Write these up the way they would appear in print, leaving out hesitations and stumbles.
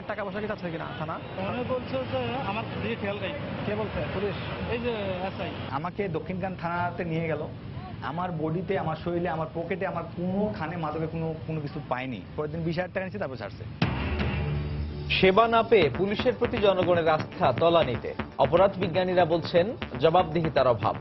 আপনার টাকা পয়সা কি আছে কিনা থানা? বলছে যে আমার দিকে খেয়াল নেই। কে বলছে? পুলিশ? এই যে এসআই আমাকে দক্ষিণখান থানাতে নিয়ে গেল। আমার বডিতে, আমার শরীরে, আমার পকেটে আমার কোনোখানে মাদকের কোনো কিছু পাইনি। পরের দিন 20,000 টাকা নিচ্ছে, তারপর ছাড়ছে। সেবা না পেয়ে পুলিশের প্রতি জনগণের আস্থা তলানিতে। অপরাধ বিজ্ঞানীরা বলছেন জবাবদিহিতার অভাব।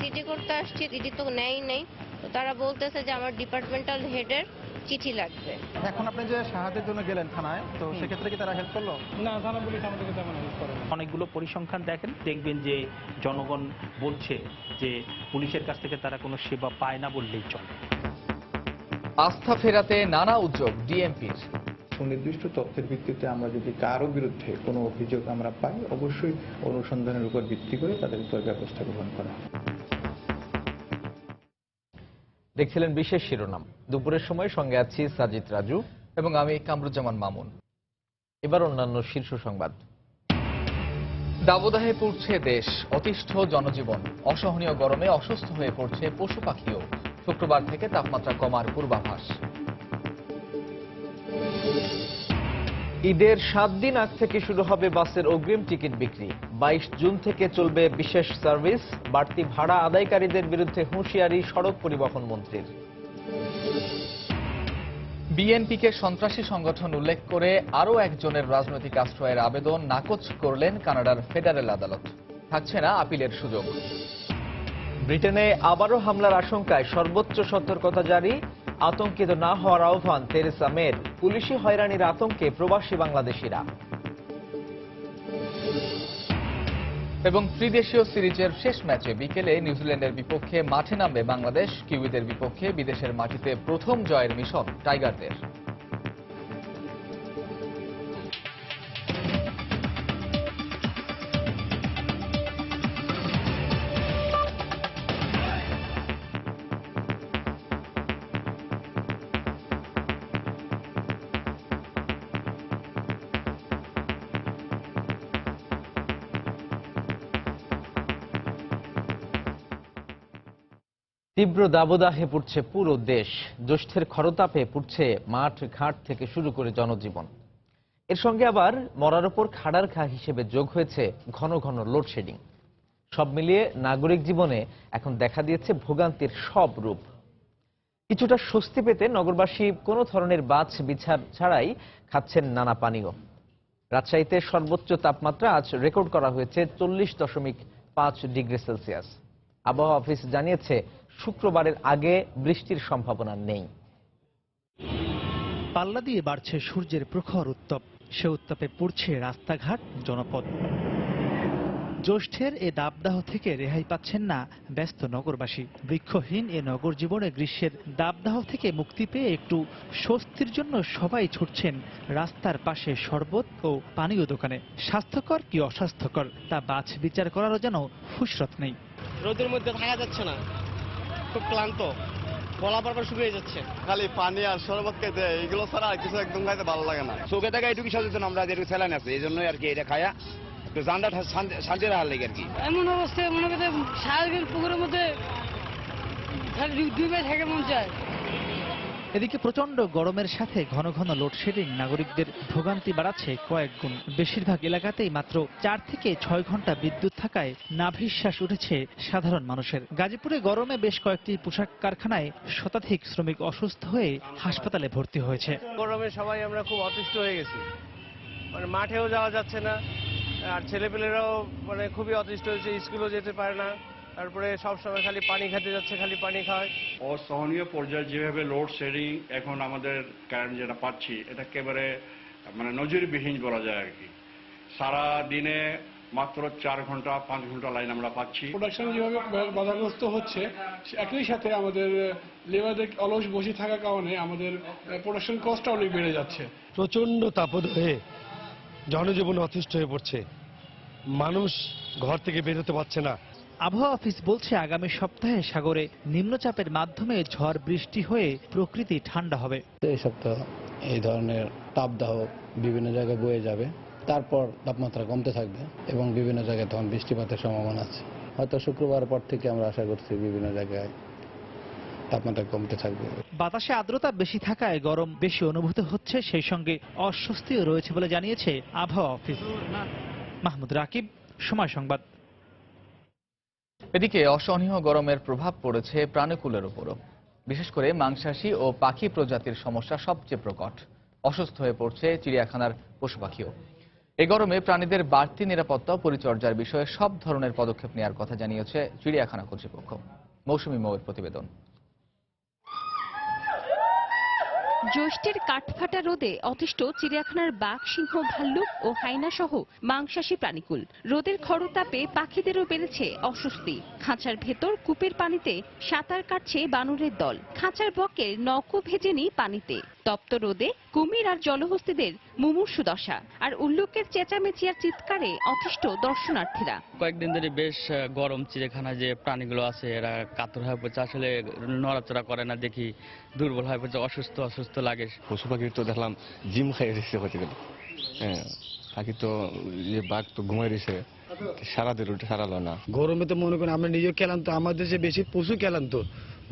ইডি করতে আসছি, ইডি তো নেই, তো তারা বলতেছে যে আমার ডিপার্টমেন্টাল হেডের চিঠি লাগবে। এখন আপনি যে সাহায্যের জন্য গেলেন থানায়, তো সেক্ষেত্রে কি তারা হেল্প করলো? না, থানা পুলিশ আমাদেরকে তেমন হেল্প করে না। অনেকগুলো পরিসংখ্যান দেখবেন যে জনগণ বলছে যে পুলিশের কাছ থেকে তারা কোনো সেবা পায় না বললেই চলে। আস্থা ফেরাতে নানা উদ্যোগ ডিএমপির। সুনির্দিষ্ট তথ্যের ভিত্তিতে আমরা যদি কারো বিরুদ্ধে কোনো অভিযোগ আমরা পাই, অবশ্যই অনুসন্ধানের উপর ভিত্তি করে তাদের উপর ব্যবস্থা গ্রহণ করা হয়। দেখছিলেন বিশেষ শিরোনাম। দুপুরের সময় সঙ্গে আছি সাজিদ রাজু এবং আমি কামরুজ্জামান মামুন। এবার অন্যান্য শীর্ষ সংবাদ। দাবদাহে পড়ছে দেশ, অতিষ্ঠ জনজীবন। অসহনীয় গরমে অসুস্থ হয়ে পড়ছে পশু পাখিও। শুক্রবার থেকে তাপমাত্রা কমার পূর্বাভাস। ঈদের 7 দিন আগ থেকে শুরু হবে বাসের অগ্রিম টিকিট বিক্রি। 22 জুন থেকে চলবে বিশেষ সার্ভিস। বাড়তি ভাড়া আদায়কারীদের বিরুদ্ধে হুঁশিয়ারি সড়ক পরিবহন মন্ত্রীর। বিএনপিকে সন্ত্রাসী সংগঠন উল্লেখ করে আরও একজনের রাজনৈতিক আশ্রয়ের আবেদন নাকচ করলেন কানাডার ফেডারেল আদালত। থাকছে না আপিলের সুযোগ। ব্রিটেনে আবারও হামলার আশঙ্কায় সর্বোচ্চ সতর্কতা জারি। আতঙ্কিত না হওয়ার আহ্বান তেরেসা মের। পুলিশি হয়রানির আতঙ্কে প্রবাসী বাংলাদেশিরা। এবং ত্রিদেশীয় সিরিজের শেষ ম্যাচে বিকেলে নিউজিল্যান্ডের বিপক্ষে মাঠে নামবে বাংলাদেশ। কিউইদের বিপক্ষে বিদেশের মাটিতে প্রথম জয়ের মিশন টাইগারদের। তীব্র দাবদাহে পড়ছে পুরো দেশ। জ্যৈষ্ঠের খরতাপে পড়ছে মাঠ ঘাট থেকে শুরু করে জনজীবন। এর সঙ্গে আবার মরার ওপর খাড়ার ঘা হিসেবে যোগ হয়েছে ঘন ঘন লোডশেডিং। সব মিলিয়ে নাগরিক জীবনে এখন দেখা দিয়েছে ভোগান্তির সব রূপ। কিছুটা স্বস্তি পেতে নগরবাসী কোনো ধরনের বাছ বিচার ছাড়াই খাচ্ছেন নানা পানীয়। রাজশাহীতে সর্বোচ্চ তাপমাত্রা আজ রেকর্ড করা হয়েছে 40.5 ডিগ্রি সেলসিয়াস। আবহাওয়া অফিস জানিয়েছে শুক্রবারের আগে বৃষ্টির সম্ভাবনা নেই। পাল্লা দিয়ে বাড়ছে সূর্যের প্রখর উত্তাপ। সে উত্তাপে পড়ছে রাস্তাঘাট, জনপদ। জ্যৈষ্ঠের এ দাবদাহ থেকে রেহাই পাচ্ছেন না ব্যস্ত নগরবাসী। বৃক্ষহীন এ নগর জীবনে গ্রীষ্মের দাবদাহ থেকে মুক্তি পেয়ে একটু স্বস্তির জন্য সবাই ছুটছেন রাস্তার পাশে শরবত ও পানীয় দোকানে। স্বাস্থ্যকর কি অস্বাস্থ্যকর তা বাছ বিচার করারও যেন ফুসরত নেই। রোদের মধ্যে থাকা যাচ্ছে না, খুব ক্লান্ত, গলা বারবার শুকিয়ে যাচ্ছে। খালি পানি আর শরবত খেতে, এগুলো ছাড়া আর কিছু একদম খাইতে ভালো লাগে না। চোখে দেখা এটুকু সচেতন আমরা, যেটুকু স্যালাইন আছে এই জন্যই আর কি এটা খায়া একটু জানটা শান্তি রাখার লাগে আর কি। এমন অবস্থায় মনে করতে সারাদিন পুকুরের মধ্যে ডুবে থাকে মন চায়। এদিকে প্রচন্ড গরমের সাথে ঘন ঘন লোডশেডিং নাগরিকদের ভোগান্তি বাড়াচ্ছে কয়েক গুণ। বেশিরভাগ এলাকাতেই মাত্র 4 থেকে 6 ঘন্টা বিদ্যুৎ থাকায় নাভিশ্বাস উঠেছে সাধারণ মানুষের। গাজীপুরে গরমে বেশ কয়েকটি পোশাক কারখানায় শতাধিক শ্রমিক অসুস্থ হয়ে হাসপাতালে ভর্তি হয়েছে। গরমে সবাই আমরা খুব অতিষ্ঠ হয়ে গেছি, মানে মাঠেও যাওয়া যাচ্ছে না, আর ছেলেপেলেরাও মানে খুবই অতিষ্ঠ হয়েছে, স্কুলেও যেতে পারে না। তারপরে সবসময় খালি পানি খেতে যাচ্ছে, খালি পানি খায়। অসহনীয় পর্যায়ে যেভাবে লোড শেডিং এখন আমাদের কারেন্ট যেটা পাচ্ছি, এটা একেবারে মানে নজিরবিহীন বলা যায় আর কি। সারা দিনে মাত্র 4 ঘন্টা 5 ঘন্টা লাইন আমরা পাচ্ছি। প্রোডাকশন যেভাবে বাধাগ্রস্ত হচ্ছে, একই সাথে আমাদের লেবারদের অলস বসে থাকার কারণে আমাদের প্রোডাকশন কস্টটা অনেক বেড়ে যাচ্ছে। প্রচন্ড তাপদাহে জনজীবন অতিষ্ঠ হয়ে পড়ছে, মানুষ ঘর থেকে বেরোতে পারছে না। আবহাওয়া অফিস বলছে আগামী সপ্তাহে সাগরে নিম্নচাপের মাধ্যমে ঝড় বৃষ্টি হয়ে প্রকৃতি ঠান্ডা হবে। এই সপ্তাহ এই ধরনের তাপদাহ বিভিন্ন জায়গায় বয়ে যাবে, তারপর তাপমাত্রা কমতে থাকবে এবং বিভিন্ন জায়গায় তখন বৃষ্টিপাতের সম্ভাবনা আছে। হয়তো শুক্রবার পর থেকে আমরা আশা করছি বিভিন্ন জায়গায় তাপমাত্রা কমতে থাকবে। বাতাসে আর্দ্রতা বেশি থাকায় গরম বেশি অনুভূত হচ্ছে, সেই সঙ্গে অস্বস্তিও রয়েছে বলে জানিয়েছে আবহাওয়া অফিস। মাহমুদ রাকিব, সময় সংবাদ। এদিকে অসহনীয় গরমের প্রভাব পড়েছে প্রাণীকুলের উপরও। বিশেষ করে মাংসাশী ও পাখি প্রজাতির সমস্যা সবচেয়ে প্রকট। অসুস্থ হয়ে পড়ছে চিড়িয়াখানার পশু পাখিও। এই গরমে প্রাণীদের বাড়তি নিরাপত্তা ও পরিচর্যার বিষয়ে সব ধরনের পদক্ষেপ নেওয়ার কথা জানিয়েছে চিড়িয়াখানা কর্তৃপক্ষ। মৌসুমী মৌয়ের প্রতিবেদন। জ্যৈষ্ঠের কাঠফাটা রোদে অতিষ্ঠ চিড়িয়াখানার বাঘ, সিংহ, ভাল্লুক ও হাইনা সহ মাংসাশী প্রাণীকুল। রোদের খরতাপে পাখিদেরও বেড়েছে অস্বস্তি। খাঁচার ভেতর কূপের পানিতে সাঁতার কাটছে বানরের দল। খাঁচার বকের নৌকো ভেজেনি পানিতে। তপ্ত রোদে কুমির আর জলহস্তিদের মুমূর্ষু দশা। আর উল্লুকের চেঁচামেচি আর চিৎকারে অতিষ্ঠ দর্শনার্থীরা। কয়েকদিন ধরে বেশ গরম, চিড়িয়াখানায় যে প্রাণীগুলো আছে এরা কাতর হয়ে পড়ছে, আসলে নড়াচড়া করে না, দেখি দুর্বল হয়ে পড়ছে, অসুস্থ অসুস্থ লাগে। পশু পাখির তো দেখলাম জিম খাইয়ে দিচ্ছে হতে গেলে। হ্যাঁ, পাখি তো বাঘ তো ঘুমাই দিছে, সারা দিন উঠে সারালো না। গরমে তো মনে করেন আমরা নিজেও ক্লান্ত, আমাদের যে বেশি পশু ক্লান্ত,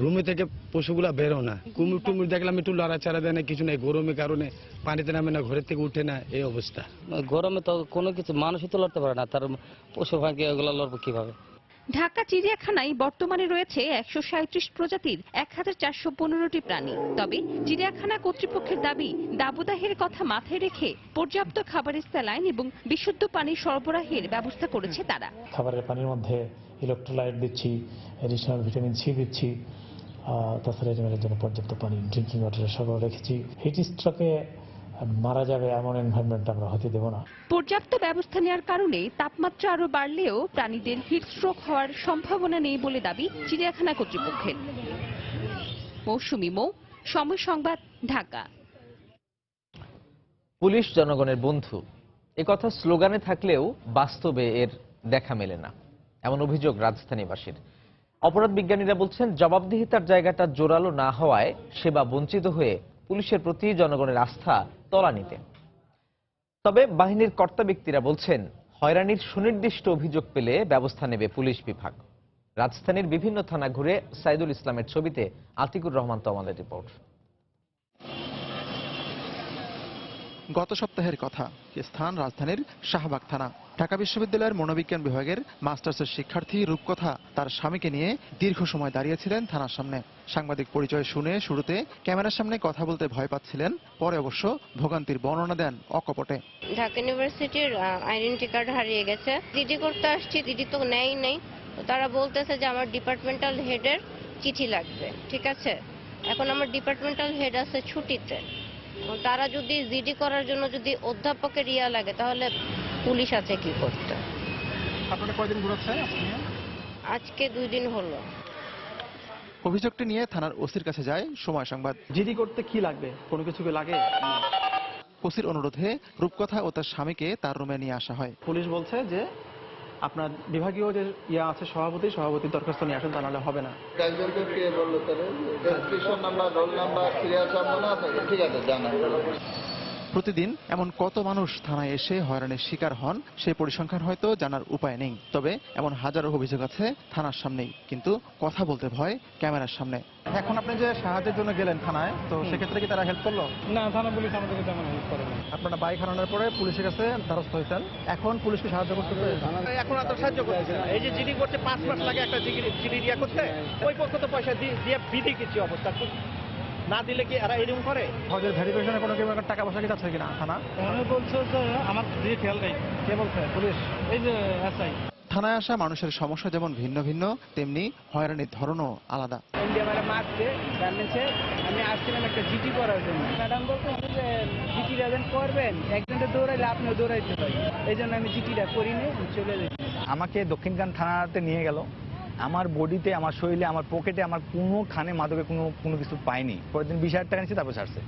রুমে থেকে পশুগুলা বেরো না। কুমির টুমির দেখলাম একটু লড়াচাড়া দেয় না, কিছু নাই। গরমের কারণে পানিতে নামে না, ঘরের থেকে উঠে না, এই অবস্থা। গরমে তো কোনো কিছু মানুষই তো লড়তে পারে না, তার পশু পাখি এগুলো লড়বে কিভাবে? ঢাকা চিড়িয়াখানায় বর্তমানে রয়েছে 137 প্রজাতির 1415টি প্রাণী। তবে চিড়িয়াখানা কর্তৃপক্ষের দাবি, দাবদাহের কথা মাথায় রেখে পর্যাপ্ত খাবারের স্যালাইন এবং বিশুদ্ধ পানি সরবরাহের ব্যবস্থা করেছে তারা। খাবারের পানির মধ্যে ইলেকট্রোলাইট দিচ্ছি, এডিশনাল ভিটামিন সি দিচ্ছি, তাছাড়া এর জন্য পর্যাপ্ত পানি, ড্রিঙ্কিং ওয়াটারের সরবরাহ রেখেছি। হিট স্ট্রোকে মারা যাবে এমন এনভায়রনমেন্ট আমরা হতে দেব না। পর্যাপ্ত ব্যবস্থা নেওয়ার কারণে তাপমাত্রা আরো বাড়লেও প্রাণীদের হিট স্ট্রোক হওয়ার সম্ভাবনা নেই বলে দাবি চিড়িয়াখানা কর্তৃপক্ষের। মৌসুমী মৌ, সময় সংবাদ, ঢাকা। পুলিশ জনগণের বন্ধু, একথা স্লোগানে থাকলেও বাস্তবে এর দেখা মেলে না, এমন অভিযোগ রাজধানীবাসীর। অপরাধ বিজ্ঞানীরা বলছেন, জবাবদিহিতার জায়গাটা জোরালো না হওয়ায় সেবা বঞ্চিত হয়ে পুলিশের প্রতি জনগণের আস্থা তলানিতে। তবে বাহিনীর কর্তা ব্যক্তিরা বলছেন, হয়রানির সুনির্দিষ্ট অভিযোগ পেলে ব্যবস্থা নেবে পুলিশ বিভাগ। রাজধানীর বিভিন্ন থানা ঘুরে সাইদুল ইসলামের ছবিতে আতিকুর রহমান তমালের রিপোর্ট। গত সপ্তাহের কথা, স্থান রাজধানীর শাহবাগ থানা। ঢাকা বিশ্ববিদ্যালয়ের মনোবিজ্ঞান বিভাগের মাস্টার্সের শিক্ষার্থী রূপকথা তার স্বামীকে নিয়ে দীর্ঘ সময় দাঁড়িয়েছিলেন থানার সামনে। সাংবাদিক পরিচয় শুনে শুরুতে ক্যামেরার সামনে কথা বলতে ভয় পাচ্ছিলেন, পরে অবশ্য ভোগান্তির বর্ণনা দেন অকপটে। ঢাকা ইউনিভার্সিটির আইডেন্টি কার্ড হারিয়ে গেছে, জিডি করতে আসছি, জিডি তো নেই। তারা বলতেছে যে আমার ডিপার্টমেন্টাল হেডের চিঠি লাগবে। ঠিক আছে, এখন আমার ডিপার্টমেন্টাল হেড আছে ছুটিতে। তারা যদি জিডি করার জন্য যদি অধ্যাপকের লাগে, তাহলে পুলিশ আছে কি করতে। আপনারা কয়দিন ঘুরাচ্ছে? আজকে 2 দিন হলো। অভিযোগটি নিয়ে থানার ওসির কাছে যায় সময় সংবাদ। জিডি করতে কি লাগবে? কোনো কিছু কি লাগে? ওসির অনুরোধে রূপকথা ও তার স্বামীকে তার রুমে নিয়ে আসা হয়। পুলিশ বলছে যে আপনার বিভাগীয় যে আছে সভাপতির দরখাস্ত নিয়ে আসেন, তা নাহলে হবে না। প্রতিদিন এমন কত মানুষ থানায় এসে হয়রানির শিকার হন সেই পরিসংখ্যান হয়তো জানার উপায় নেই। তবে এমন হাজারো অভিযোগ আছে থানার সামনেই, কিন্তু কথা বলতে ভয় ক্যামেরার সামনে। এখন আপনি যে সাহায্যের জন্য গেলেন থানায়, তো সেক্ষেত্রে কি তারা হেল্প করলো? না, থানা পুলিশ আমাদেরকে তেমন হেল্প করে না। আপনারা বাইক হারানোর পরে পুলিশের কাছে দ্বারস্থ হয়েছেন, এখন পুলিশকে সাহায্য করতেছে? এখন এত সাহায্য করছে না। এই যে জিডি করতে 5 মাস লাগে একটা জিডি দিয়া করতে, ওই পক্ষ তো পয়সা দিয়ে বিধি কিছু অবস্থা না দিলে কি এরা এরকম করে? হজের ভেরিফিকেশনে কোনো টাকা পয়সা কি যাচ্ছে কিনা থানা? বলছে যে আমার দিয়ে খেয়াল নেই। কে বলছে? পুলিশ? এই যে এসআই। থানায় আসা মানুষের সমস্যা যেমন ভিন্ন ভিন্ন, তেমনি হয়রানির ধরনও আলাদা। ইন্ডিয়া মানে মারছে, জানছে আমি আসছিলাম একটা জিডি করার জন্য। ম্যাডাম বলছে যে জিডিটা যখন করবেন, একজনটা দৌড়াইলে আপনিও দৌড়াইতে পারেন। এই জন্য আমি জিডিটা করিনি, চলে যাই। আমাকে দক্ষিণখান থানাতে নিয়ে গেল। আমার বডিতে, আমার শরীরে, আমার পকেটে আমার কোনোখানে মাদকের কোনো কিছু পাইনি। পরের দিন 20,000 টাকা নিচ্ছে, তারপর ছাড়ছে।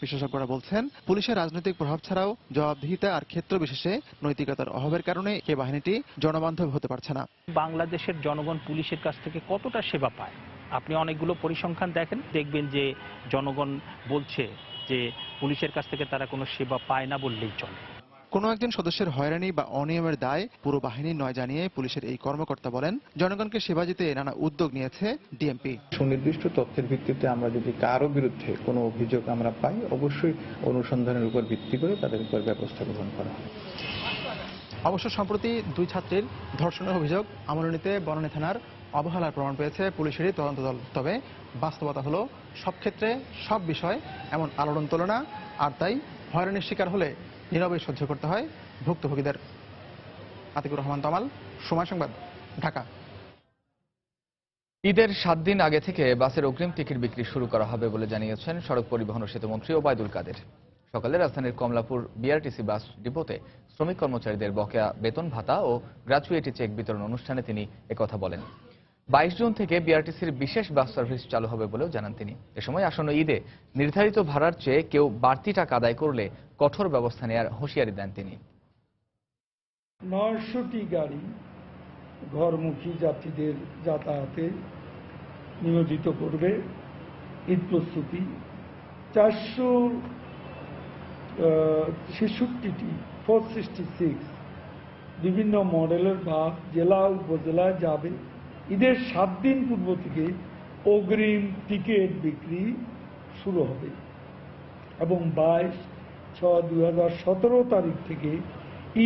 বিশেষজ্ঞরা বলছেন, পুলিশের রাজনৈতিক প্রভাব ছাড়াও জবাবদিহিতা আর ক্ষেত্র বিশেষে নৈতিকতার অভাবের কারণে এই বাহিনীটি জনবান্ধব হতে পারছে না। বাংলাদেশের জনগণ পুলিশের কাছ থেকে কতটা সেবা পায়? আপনি অনেকগুলো পরিসংখ্যান দেখবেন যে জনগণ বলছে যে পুলিশের কাছ থেকে তারা কোনো সেবা পায় না বললেই চলে। কোনো একজন সদস্যের হয়রানি বা অনিয়মের দায় পুরো বাহিনী নয় জানিয়ে পুলিশের এই কর্মকর্তা বলেন, জনগণকে সেবা দিতে নানা উদ্যোগ নিয়েছে ডিএমপি। সুনির্দিষ্ট তথ্যের ভিত্তিতে আমরা যদি কারো বিরুদ্ধে কোনো অভিযোগ আমরা পাই, অবশ্যই অনুসন্ধানের উপর ভিত্তি করে তাদের উপর ব্যবস্থা গ্রহণ করা হয়। অবশ্য সম্প্রতি 2 ছাত্রীর ধর্ষণের অভিযোগ আমলে বনানী থানার অবহেলার প্রমাণ পেয়েছে পুলিশেরই তদন্ত দল। তবে বাস্তবতা হলো সব ক্ষেত্রে সব বিষয় এমন আলোড়ন তোলে না, আর তাই হয়রানির শিকার হলে নীরবে সহ্য করতে হয় ভুক্তভোগীদের। আতিকুর রহমান তমাল, সময় সংবাদ, ঢাকা। ঈদের 7 দিন আগে থেকে বাসের অগ্রিম টিকিট বিক্রি শুরু করা হবে বলে জানিয়েছেন সড়ক পরিবহন ও সেতুমন্ত্রী ওবায়দুল কাদের। সকালে রাজধানীর কমলাপুর বিআরটিসি বাস ডিপোতে শ্রমিক কর্মচারীদের বকেয়া বেতন ভাতা ও গ্র্যাচুইটি চেক বিতরণ অনুষ্ঠানে তিনি একথা বলেন। 22 জুন থেকে বিআরটিসির বিশেষ বাস সার্ভিস চালু হবে বলেও জানান তিনি। এ সময় আসন্ন ঈদে নির্ধারিত ভাড়ার চেয়ে কেউ বাড়তি টাকা আদায় করলে কঠোর ব্যবস্থা নেওয়ার হুঁশিয়ারি দেন তিনি। 900টি গাড়ি ঘরমুখী যাত্রীদের যাতায়াতে নিয়োজিত করবে ঈদ প্রস্তুতি। 466 বিভিন্ন মডেলের বাস জেলা উপজেলায় যাবে। ঈদের 7 দিন পূর্ব থেকে অগ্রিম টিকিট বিক্রি শুরু হবে এবং 22/6/2017 তারিখ থেকে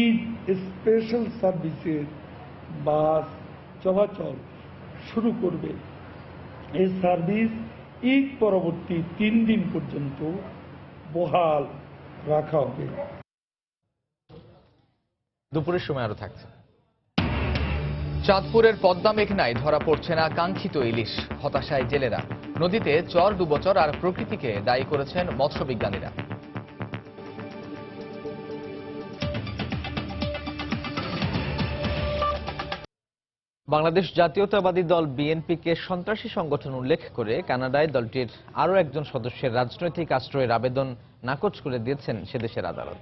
ঈদ স্পেশাল সার্ভিসের বাস চলাচল শুরু করবে। এই সার্ভিস ঈদ পরবর্তী 3 দিন পর্যন্ত বহাল রাখা হবে। দুপুরের সময় আরো থাকছে। চাঁদপুরের পদ্মা মেঘনায় ধরা পড়ছে না কাঙ্ক্ষিত ইলিশ, হতাশায় জেলেরা। নদীতে চর ডুবোচর আর প্রকৃতিকে দায়ী করেছেন মৎস্যবিজ্ঞানীরা। বাংলাদেশ জাতীয়তাবাদী দল বিএনপিকে সন্ত্রাসী সংগঠন উল্লেখ করে কানাডায় দলটির আরও একজন সদস্যের রাজনৈতিক আশ্রয়ের আবেদন নাকচ করে দিয়েছেন সেদেশের আদালত।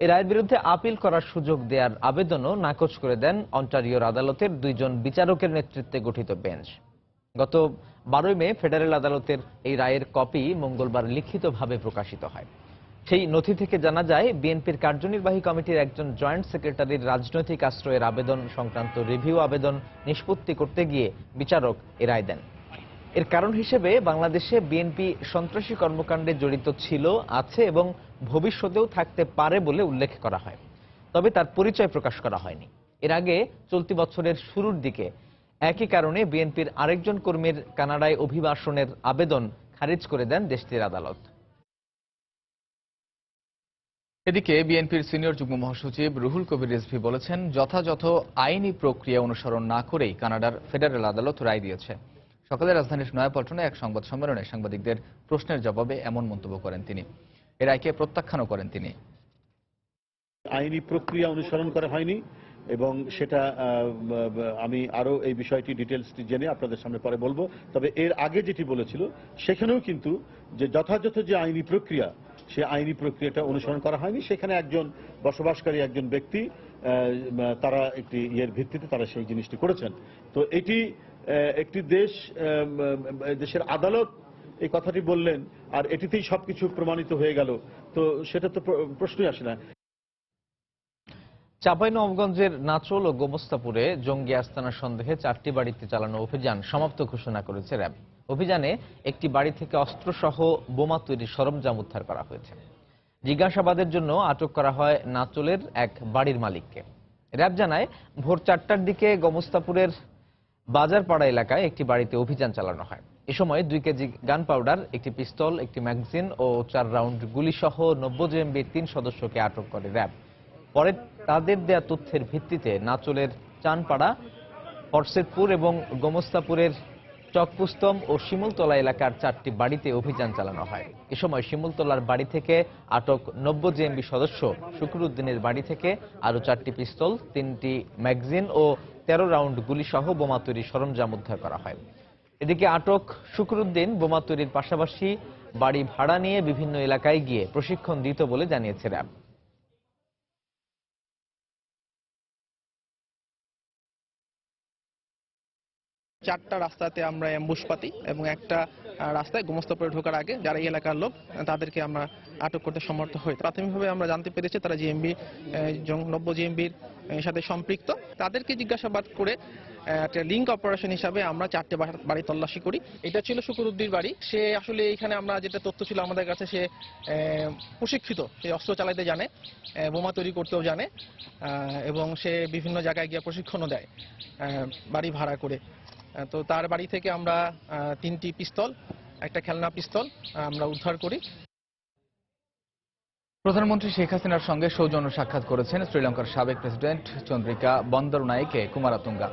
এ রায়ের বিরুদ্ধে আপিল করার সুযোগ দেওয়ার আবেদনও নাকচ করে দেন অন্টারিওর আদালতের 2 জন বিচারকের নেতৃত্বে গঠিত বেঞ্চ। গত 12 মে ফেডারেল আদালতের এই রায়ের কপি মঙ্গলবার লিখিতভাবে প্রকাশিত হয়। সেই নথি থেকে জানা যায়, বিএনপির কার্যনির্বাহী কমিটির একজন জয়েন্ট সেক্রেটারির রাজনৈতিক আশ্রয়ের আবেদন সংক্রান্ত রিভিউ আবেদন নিষ্পত্তি করতে গিয়ে বিচারক এ রায় দেন। এর কারণ হিসেবে বাংলাদেশে বিএনপি সন্ত্রাসী কর্মকাণ্ডে জড়িত ছিল, আছে এবং ভবিষ্যতেও থাকতে পারে বলে উল্লেখ করা হয়। তবে তার পরিচয় প্রকাশ করা হয়নি। এর আগে চলতি বছরের শুরুর দিকে একই কারণে বিএনপির আরেকজন কর্মীর কানাডায় অভিবাসনের আবেদন খারিজ করে দেন দেশটির আদালত। এদিকে বিএনপির সিনিয়র যুগ্ম মহাসচিব রুহুল কবির রিজভী বলেছেন, যথাযথ আইনি প্রক্রিয়া অনুসরণ না করেই কানাডার ফেডারেল আদালত রায় দিয়েছে। সকালে রাজধানীর নয়াপল্টনে এক সংবাদ সম্মেলনে সাংবাদিকদের প্রশ্নের জবাবে এমন মন্তব্য করেন তিনি। এ রায়কে প্রত্যাখ্যানও করেন তিনি। আইনি প্রক্রিয়া অনুসরণ করা হয়নি এবং সেটা আমি আরো এই বিষয়টি ডিটেলসটি জেনে আপনাদের সামনে পরে বলবো। তবে এর আগে যেটি বলেছিল সেখানেও কিন্তু যে যথাযথ যে আইনি প্রক্রিয়া, সে আইনি প্রক্রিয়াটা অনুসরণ করা হয়নি। সেখানে একজন বসবাসকারী একজন ব্যক্তি তারা একটি ভিত্তিতে তারা সেই জিনিসটি করেছেন। তো এটি একটি দেশের আদালত এই কথাটি বললেন আর এটিতেই সবকিছু প্রমাণিত হয়ে গেল, তো সেটা তো প্রশ্নই আসে না। চাঁপাইনবাবগঞ্জের নাচল ও গোমস্তাপুরে জঙ্গি আস্তানা সন্দেহে 4টি বাড়িতে চালানো অভিযান সমাপ্ত ঘোষণা করেছে র্যাব। অভিযানে একটি বাড়ি থেকে অস্ত্রসহ বোমা তৈরির সরঞ্জাম উদ্ধার করা হয়েছে। জিজ্ঞাসাবাদের জন্য আটক করা হয় নাচলের এক বাড়ির মালিককে। র্যাব জানায়, ভোর 4টার দিকে গোমস্তাপুরের বাজারপাড়া এলাকায় একটি বাড়িতে অভিযান চালানো হয়। এ সময় 2 কেজি গান পাউডার, একটি পিস্তল, একটি ম্যাগাজিন ও 4 রাউন্ড গুলি সহ 90 জেএমবির 3 সদস্যকে আটক করে র্যাব। পরে তাদের দেয়া তথ্যের ভিত্তিতে নাচলের চানপাড়া, হরসেদপুর এবং গোমস্তাপুরের চকপুস্তম ও শিমুলতলা এলাকার 4টি বাড়িতে অভিযান চালানো হয়। এ সময় শিমুলতলার বাড়ি থেকে আটক 90 জেএমবি সদস্য শুকরুদ্দিনের বাড়ি থেকে আরও 4টি পিস্তল, 3টি ম্যাগাজিন ও 13 রাউন্ড গুলি সহ বোমা তৈরির সরঞ্জাম উদ্ধার করা হয়। এদিকে আটক শুকরুদ্দিন বোমা তৈরির পাশাপাশি বাড়ি ভাড়া নিয়ে বিভিন্ন এলাকায় গিয়ে প্রশিক্ষণ দিত বলে জানিয়েছে র্যাব। 4টা রাস্তাতে আমরা অ্যাম্বুশ পাতি এবং একটা রাস্তায় গোমস্তাপুরে ঢোকার আগে যারা এই এলাকার লোক তাদেরকে আমরা আটক করতে সমর্থ হই। প্রাথমিকভাবে আমরা জানতে পেরেছি তারা জিএমবি নব্য জিএমবির সাথে সম্পৃক্ত। তাদেরকে জিজ্ঞাসাবাদ করে একটা লিঙ্ক অপারেশন হিসাবে আমরা 4টে বাড়ি তল্লাশি করি। এটা ছিল শুকুরউদ্দির বাড়ি। সে আসলে এখানে আমরা যেটা তথ্য ছিল আমাদের কাছে, সে প্রশিক্ষিত, সে অস্ত্র চালাতে জানে, বোমা তৈরি করতেও জানে এবং সে বিভিন্ন জায়গায় গিয়ে প্রশিক্ষণও দেয় বাড়ি ভাড়া করে। তো তার বাড়ি থেকে আমরা 3টি পিস্তল, একটা খেলনা পিস্তল আমরা উদ্ধার করি। প্রধানমন্ত্রী শেখ হাসিনার সঙ্গে সৌজন্য সাক্ষাৎ করেছেন শ্রীলঙ্কার সাবেক প্রেসিডেন্ট চন্দ্রিকা বন্দরনায়েকে কুমারাতুঙ্গা।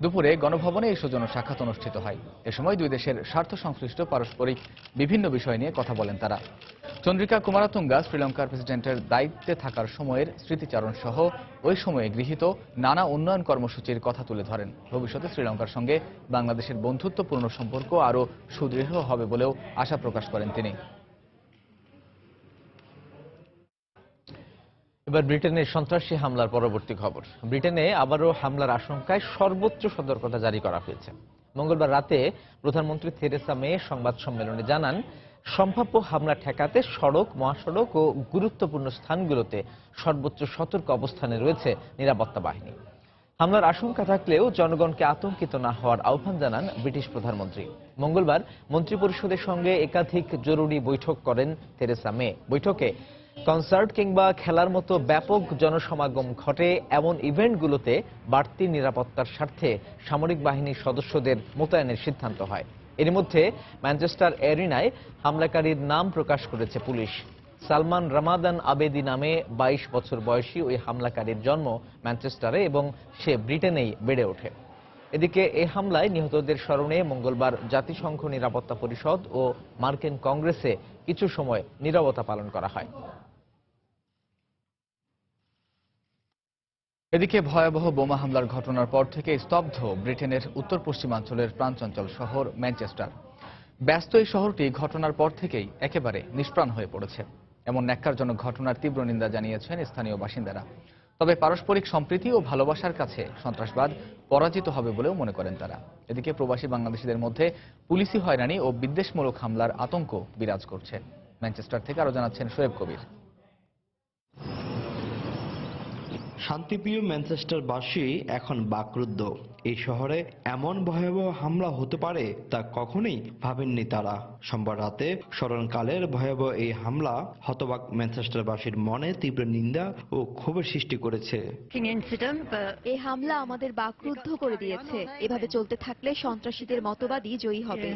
দুপুরে গণভবনে এই সৌজন্য সাক্ষাৎ অনুষ্ঠিত হয়। এ সময় দুই দেশের স্বার্থ সংশ্লিষ্ট পারস্পরিক বিভিন্ন বিষয় নিয়ে কথা বলেন তারা। চন্দ্রিকা কুমারাতুঙ্গা শ্রীলঙ্কার প্রেসিডেন্টের দায়িত্বে থাকার সময়ের স্মৃতিচারণ সহ ওই সময়ে গৃহীত নানা উন্নয়ন কর্মসূচির কথা তুলে ধরেন। ভবিষ্যতে শ্রীলঙ্কার সঙ্গে বাংলাদেশের বন্ধুত্বপূর্ণ সম্পর্ক আরও সুদৃঢ় হবে বলেও আশা প্রকাশ করেন তিনি। এবার ব্রিটেনের সন্ত্রাসী হামলার পরবর্তী খবর। ব্রিটেনে আবারও হামলার আশঙ্কায় সর্বোচ্চ সতর্কতা জারি করা হয়েছে। মঙ্গলবার রাতে প্রধানমন্ত্রী থেরেসা মে সংবাদ সম্মেলনে জানান, সম্ভাব্য হামলা ঠেকাতে সড়ক, মহাসড়ক ও গুরুত্বপূর্ণ স্থানগুলোতে সর্বোচ্চ সতর্ক অবস্থানে রয়েছে নিরাপত্তা বাহিনী। হামলার আশঙ্কা থাকলেও জনগণকে আতঙ্কিত না হওয়ার আহ্বান জানান ব্রিটিশ প্রধানমন্ত্রী। মঙ্গলবার মন্ত্রিপরিষদের সঙ্গে একাধিক জরুরি বৈঠক করেন থেরেসা মে। বৈঠকে কনসার্ট কিংবা খেলার মতো ব্যাপক জনসমাগম ঘটে এমন ইভেন্টগুলোতে বাড়তি নিরাপত্তার স্বার্থে সামরিক বাহিনীর সদস্যদের মোতায়েনের সিদ্ধান্ত হয়। এর মধ্যে ম্যানচেস্টার এরিনায় হামলাকারীর নাম প্রকাশ করেছে পুলিশ। সালমান রামাদান আবেদি নামে 22 বছর বয়সী ওই হামলাকারীর জন্ম ম্যানচেস্টারে এবং সে ব্রিটেনেই বেড়ে ওঠে। এদিকে এই হামলায় নিহতদের স্মরণে মঙ্গলবার জাতিসংঘ নিরাপত্তা পরিষদ ও মার্কিন কংগ্রেসে কিছু সময় নীরবতা পালন করা হয়। এদিকে ভয়াবহ বোমা হামলার ঘটনার পর থেকে স্তব্ধ ব্রিটেনের উত্তর পশ্চিমাঞ্চলের প্রাণচঞ্চল শহর ম্যানচেস্টার। ব্যস্ত এই শহরটি ঘটনার পর থেকেই একেবারে নিষ্প্রাণ হয়ে পড়েছে। এমন ন্যাক্কারজনক ঘটনার তীব্র নিন্দা জানিয়েছেন স্থানীয় বাসিন্দারা। তবে পারস্পরিক সম্প্রীতি ও ভালোবাসার কাছে সন্ত্রাসবাদ পরাজিত হবে বলেও মনে করেন তারা। এদিকে প্রবাসী বাংলাদেশিদের মধ্যে পুলিশি হয়রানি ও বিদ্বেষমূলক হামলার আতঙ্ক বিরাজ করছে। ম্যানচেস্টার থেকে আরো জানাচ্ছেন শোয়েব কবির। শান্তিপ্রিয় ম্যানচেস্টারবাসী এখন বাকরুদ্ধ। এই শহরে এমন ভয়াবহ হামলা হতে পারে তা কখনোই ভাবেননি তারা। সোমবার রাতে স্মরণকালের ভয়াবহ এই হামলা হতবাক ম্যানচেস্টারবাসীর মনে তীব্র নিন্দা ও ক্ষোভের সৃষ্টি করেছে। এই হামলা আমাদের বাকরুদ্ধ করে দিয়েছে। এভাবে চলতে থাকলে সন্ত্রাসীদের মতবাদই জয়ী হবে।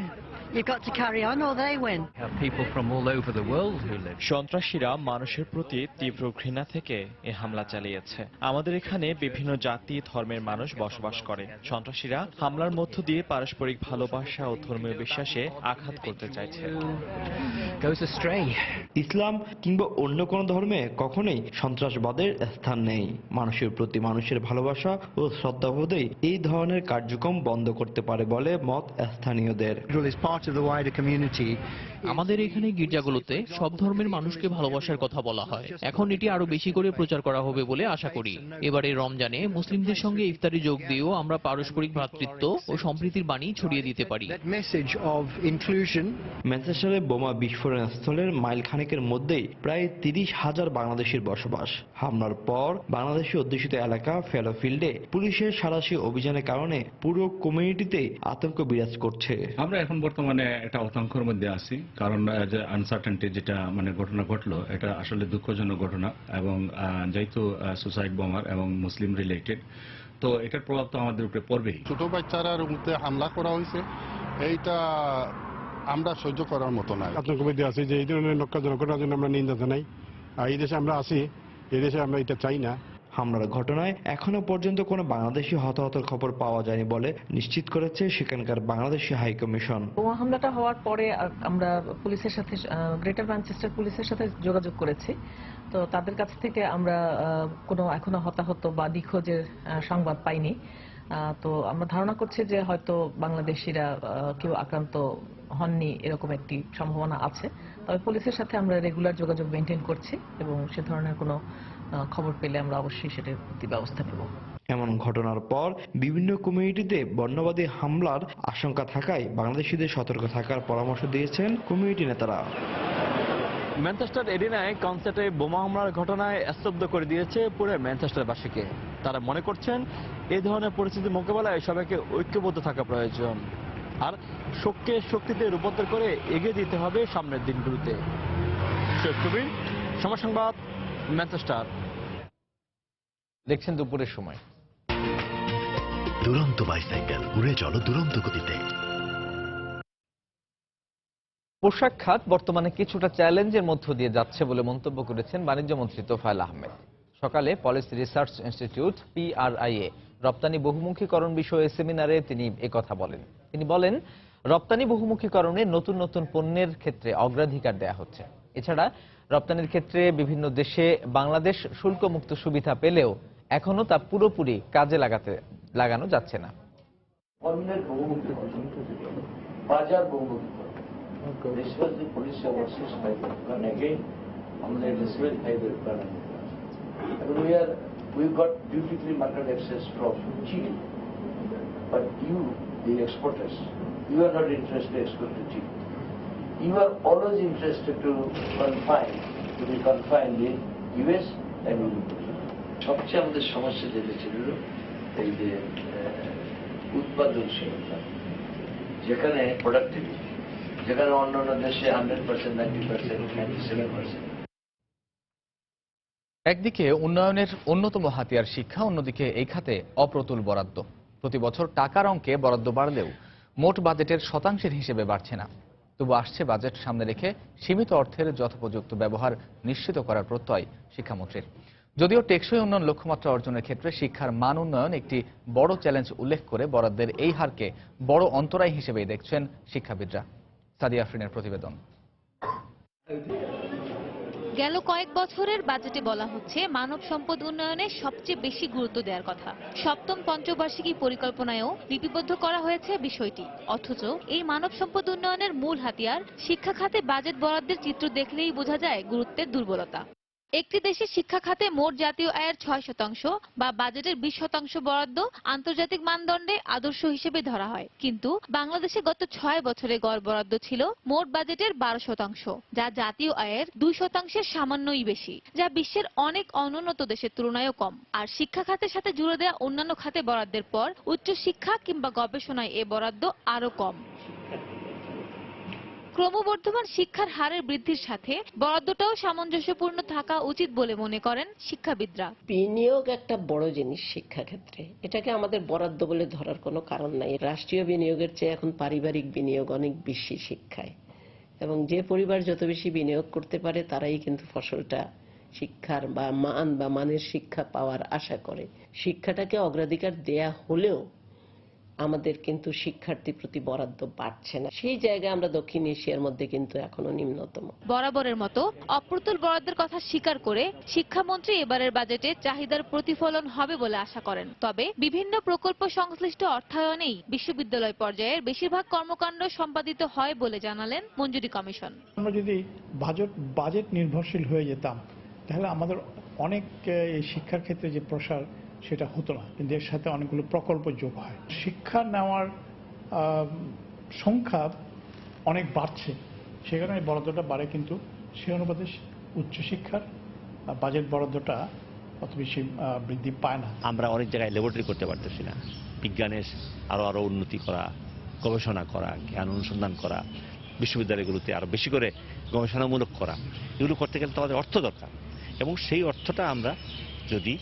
সন্ত্রাসীরা মানুষের প্রতি তীব্র ঘৃণা থেকে এ হামলা চালিয়েছে। আমাদের এখানে বিভিন্ন জাতি ধর্মের মানুষ বসবাস করে। সন্ত্রাসীরা হামলার মধ্য দিয়ে পারস্পরিক ভালোবাসা ও ধর্মীয় বিশ্বাসে আঘাত করতে চাইছে। ইসলাম কিংবা অন্য কোনো ধর্মে কখনোই সন্ত্রাসবাদের স্থান নেই। মানুষের প্রতি মানুষের ভালোবাসা ও শ্রদ্ধাবোধই এই ধরনের কার্যক্রম বন্ধ করতে পারে বলে মত স্থানীয়দের। আমাদের এখানে গির্জাগুলোতে সব ধর্মের মানুষকে ভালোবাসার কথা বলা হয়। এখন এটি আরো বেশি করে প্রচার করা হবে বলে আশা করি। এবারে রমজানে মুসলিমদের সঙ্গে ইফতারে যোগ দিয়েও আমরা পারস্পরিক ভ্রাতৃত্ব ও সম্প্রীতির বাণী ছড়িয়ে দিতে পারি। ম্যানচেস্টারে বোমা বিস্ফোরণ স্থলের মাইল খানেকের মধ্যেই প্রায় 30,000 বাংলাদেশির বসবাস। হামলার পর বাংলাদেশি অধ্যুষিত এলাকা ফেলোফিল্ডে পুলিশের সাঁড়াশি অভিযানের কারণে পুরো কমিউনিটিতে আতঙ্ক বিরাজ করছে। আমরা এখন বর্তমানে একটা আতঙ্কের মধ্যে আছি, কারণ যে আনসার্টেনটি যেটা ঘটনা ঘটলো, এটা আসলে দুঃখজনক ঘটনা এবং যেহেতু সুসাইড বোমার এবং মুসলিম রিলেটেড, তো এটার প্রভাব তো আমাদের উপরে পড়বেই। ছোট বাচ্চারার মধ্যে হামলা করা হয়েছে, এইটা আমরা সহ্য করার মতো না। আতঙ্ক মধ্যে আছি যে এই ধরনের ন্যাক্কারজনক ঘটনার জন্য আমরা নিন্দা জানাই। এই দেশে আমরা আছি, এই দেশে আমরা এটা চাই না। হামলার ঘটনায় এখনো পর্যন্ত কোনো বাংলাদেশি হতাহতের খবর পাওয়া যায়নি বলে নিশ্চিত করেছে সেখানকার বাংলাদেশি হাই কমিশন। বোমা হামলাটা হওয়ার পরে আমরা পুলিশের সাথে, গ্রেটার ম্যানচেস্টার পুলিশের সাথে যোগাযোগ করেছি। তো তাদের কাছ থেকে আমরা কোনো এখনো হতাহত বা নিখোঁজের সংবাদ পাইনি। তো আমরা ধারণা করছি যে হয়তো বাংলাদেশিরা কেউ আক্রান্ত হননি, এরকম একটি সম্ভাবনা আছে। তবে পুলিশের সাথে আমরা রেগুলার যোগাযোগ মেনটেন করছি এবং সে ধরনের কোনো খবর পেলে আমরা অবশ্যই সেটার প্রতি ব্যবস্থা নেব। এমন ঘটনার পর বিভিন্ন কমিউনিটিতে বর্ণবাদী হামলার আশঙ্কা থাকায় বাংলাদেশিদের সতর্ক থাকার পরামর্শ দিয়েছেন কমিউনিটি নেতারা। ম্যানচেস্টার এরিনায় কনসার্টে বোমা হামলার ঘটনায় স্তব্ধ করে দিয়েছে পুরো ম্যানচেস্টারবাসীকে। তারা মনে করছেন এই ধরনের পরিস্থিতি মোকাবেলায় সবাইকে ঐক্যবদ্ধ থাকা প্রয়োজন, আর শোককে শক্তিতে রূপান্তর করে এগিয়ে দিতে হবে সামনের দিনগুলোতে। শেখ কবির, সময় সংবাদ, ম্যানচেস্টার। দেখছেন দুপুরের সময়। দুরন্ত বাইসাইকেল, উড়ে চলো দুরন্ত গতিতে। পোশাক খাত বর্তমানে কিছুটা চ্যালেঞ্জের মধ্য দিয়ে যাচ্ছে বলে মন্তব্য করেছেন বাণিজ্য মন্ত্রী তোফায়েল আহমেদ। সকালে পলিসি রিসার্চ ইনস্টিটিউট PRI-এ রপ্তানি বহুমুখীকরণ বিষয়ে সেমিনারে তিনি একথা বলেন। তিনি বলেন, রপ্তানি বহুমুখীকরণে নতুন নতুন পণ্যের ক্ষেত্রে অগ্রাধিকার দেয়া হচ্ছে। এছাড়া রপ্তানির ক্ষেত্রে বিভিন্ন দেশে বাংলাদেশ শুল্কমুক্ত সুবিধা পেলেও এখনো তা পুরোপুরি কাজে লাগানো যাচ্ছে না। পণ্যের বহুমুখীকরণ, বাজার বহুমুখীকরণ, this was the policy of our 6 and again আমাদের level 5 requirement. We got duty-free market access from Chile, but you, the exporters, you are not interested to export to Chile. You are always interested to be confined in US and Europe. সবচেয়ে আমাদের সমস্যা যেটা ছিল এই যে উৎপাদনশীলতা, যেখানে productivity, যেখানে অন্যান্য দেশে 100%, 90%, 97%। একদিকে উন্নয়নের অন্যতম হাতিয়ার শিক্ষা, অন্যদিকে এই খাতে অপ্রতুল বরাদ্দ। প্রতি বছর টাকার অঙ্কে বরাদ্দ বাড়লেও মোট বাজেটের শতাংশের হিসেবে বাড়ছে না। তবু আসছে বাজেট সামনে রেখে সীমিত অর্থের যথোপযুক্ত ব্যবহার নিশ্চিত করার প্রত্যয় শিক্ষামন্ত্রীর। যদিও টেকসই উন্নয়ন লক্ষ্যমাত্রা অর্জনের ক্ষেত্রে শিক্ষার মান উন্নয়ন একটি বড় চ্যালেঞ্জ উল্লেখ করে বরাদ্দের এই হারকে বড় অন্তরায় হিসেবেই দেখছেন শিক্ষাবিদরা। সাদিয়া আফরিনের প্রতিবেদন। গেল কয়েক বছরের বাজেটে বলা হচ্ছে মানব সম্পদ উন্নয়নে সবচেয়ে বেশি গুরুত্ব দেওয়ার কথা। সপ্তম পঞ্চবার্ষিকী পরিকল্পনায়ও লিপিবদ্ধ করা হয়েছে বিষয়টি। অথচ এই মানব সম্পদ উন্নয়নের মূল হাতিয়ার শিক্ষা খাতে বাজেট বরাদ্দের চিত্র দেখলেই বোঝা যায় গুরুত্বের দুর্বলতা। একটি দেশে শিক্ষা খাতে মোট জাতীয় আয়ের 6% বা বাজেটের 20% বরাদ্দ আন্তর্জাতিক মানদণ্ডে আদর্শ হিসেবে ধরা হয়, কিন্তু বাংলাদেশে গত 6 বছরে গড় বরাদ্দ ছিল মোট বাজেটের 12%, যা জাতীয় আয়ের 2%-এর সামান্যই বেশি, যা বিশ্বের অনেক অনুন্নত দেশের তুলনায়ও কম। আর শিক্ষা খাতের সাথে জুড়ে দেওয়া অন্যান্য খাতে বরাদ্দের পর উচ্চশিক্ষা কিংবা গবেষণায় এ বরাদ্দ আরো কম। ক্রমবর্ধমান শিক্ষার হারের বৃদ্ধির সাথে বরাদ্দটাও সামঞ্জস্যপূর্ণ থাকা উচিত বলে মনে করেন শিক্ষাবিদরা। বিনিয়োগ একটা বড় জিনিস শিক্ষা ক্ষেত্রে, এটাকে আমাদের বরাদ্দ বলে ধরার কোনো কারণ নাই। রাষ্ট্রীয় বিনিয়োগের চেয়ে এখন পারিবারিক বিনিয়োগ অনেক বেশি শিক্ষায়, এবং যে পরিবার যত বেশি বিনিয়োগ করতে পারে তারাই কিন্তু ফসলটা শিক্ষার বা মানের শিক্ষা পাওয়ার আশা করে। শিক্ষাটাকে অগ্রাধিকার দেয়া হলেও আমাদের কিন্তু শিক্ষার্থী প্রতি বরাদ্দ বাড়ছে না। সেই জায়গায় আমরা দক্ষিণ এশিয়ার মধ্যে কিন্তু এখনো নিম্নতম। বরাবরের মতো অপ্রতুল বরাদ্দের কথা স্বীকার করে শিক্ষামন্ত্রী এবারের বাজেটে চাহিদার প্রতিফলন হবে বলে আশা করেন। তবে বিভিন্ন প্রকল্প সংশ্লিষ্ট অর্থায়নেই বিশ্ববিদ্যালয় পর্যায়ের বেশিরভাগ কর্মকাণ্ড সম্পাদিত হয় বলে জানালেন মঞ্জুরি কমিশন। আমরা যদি বাজেট নির্ভরশীল হয়ে যেতাম তাহলে আমাদের অনেক শিক্ষার ক্ষেত্রে যে প্রসার সেটা হতো না, কিন্তু এর সাথে অনেকগুলো প্রকল্প যোগ হয়। শিক্ষা নেওয়ার সংখ্যা অনেক বাড়ছে, সে কারণে বরাদ্দটা বাড়ে, কিন্তু সে অনুপাতে উচ্চশিক্ষার বাজেট বরাদ্দটা অত বেশি বৃদ্ধি পায় না। আমরা অনেক জায়গায় ল্যাবরেটরি করতে পারতেছি না। বিজ্ঞানের আরো উন্নতি করা, গবেষণা করা, জ্ঞান অনুসন্ধান করা, বিশ্ববিদ্যালয়গুলোতে আরো বেশি করে গবেষণামূলক করা, এগুলো করতে গেলে তো আমাদের অর্থ দরকার, এবং সেই অর্থটা আমরা যদি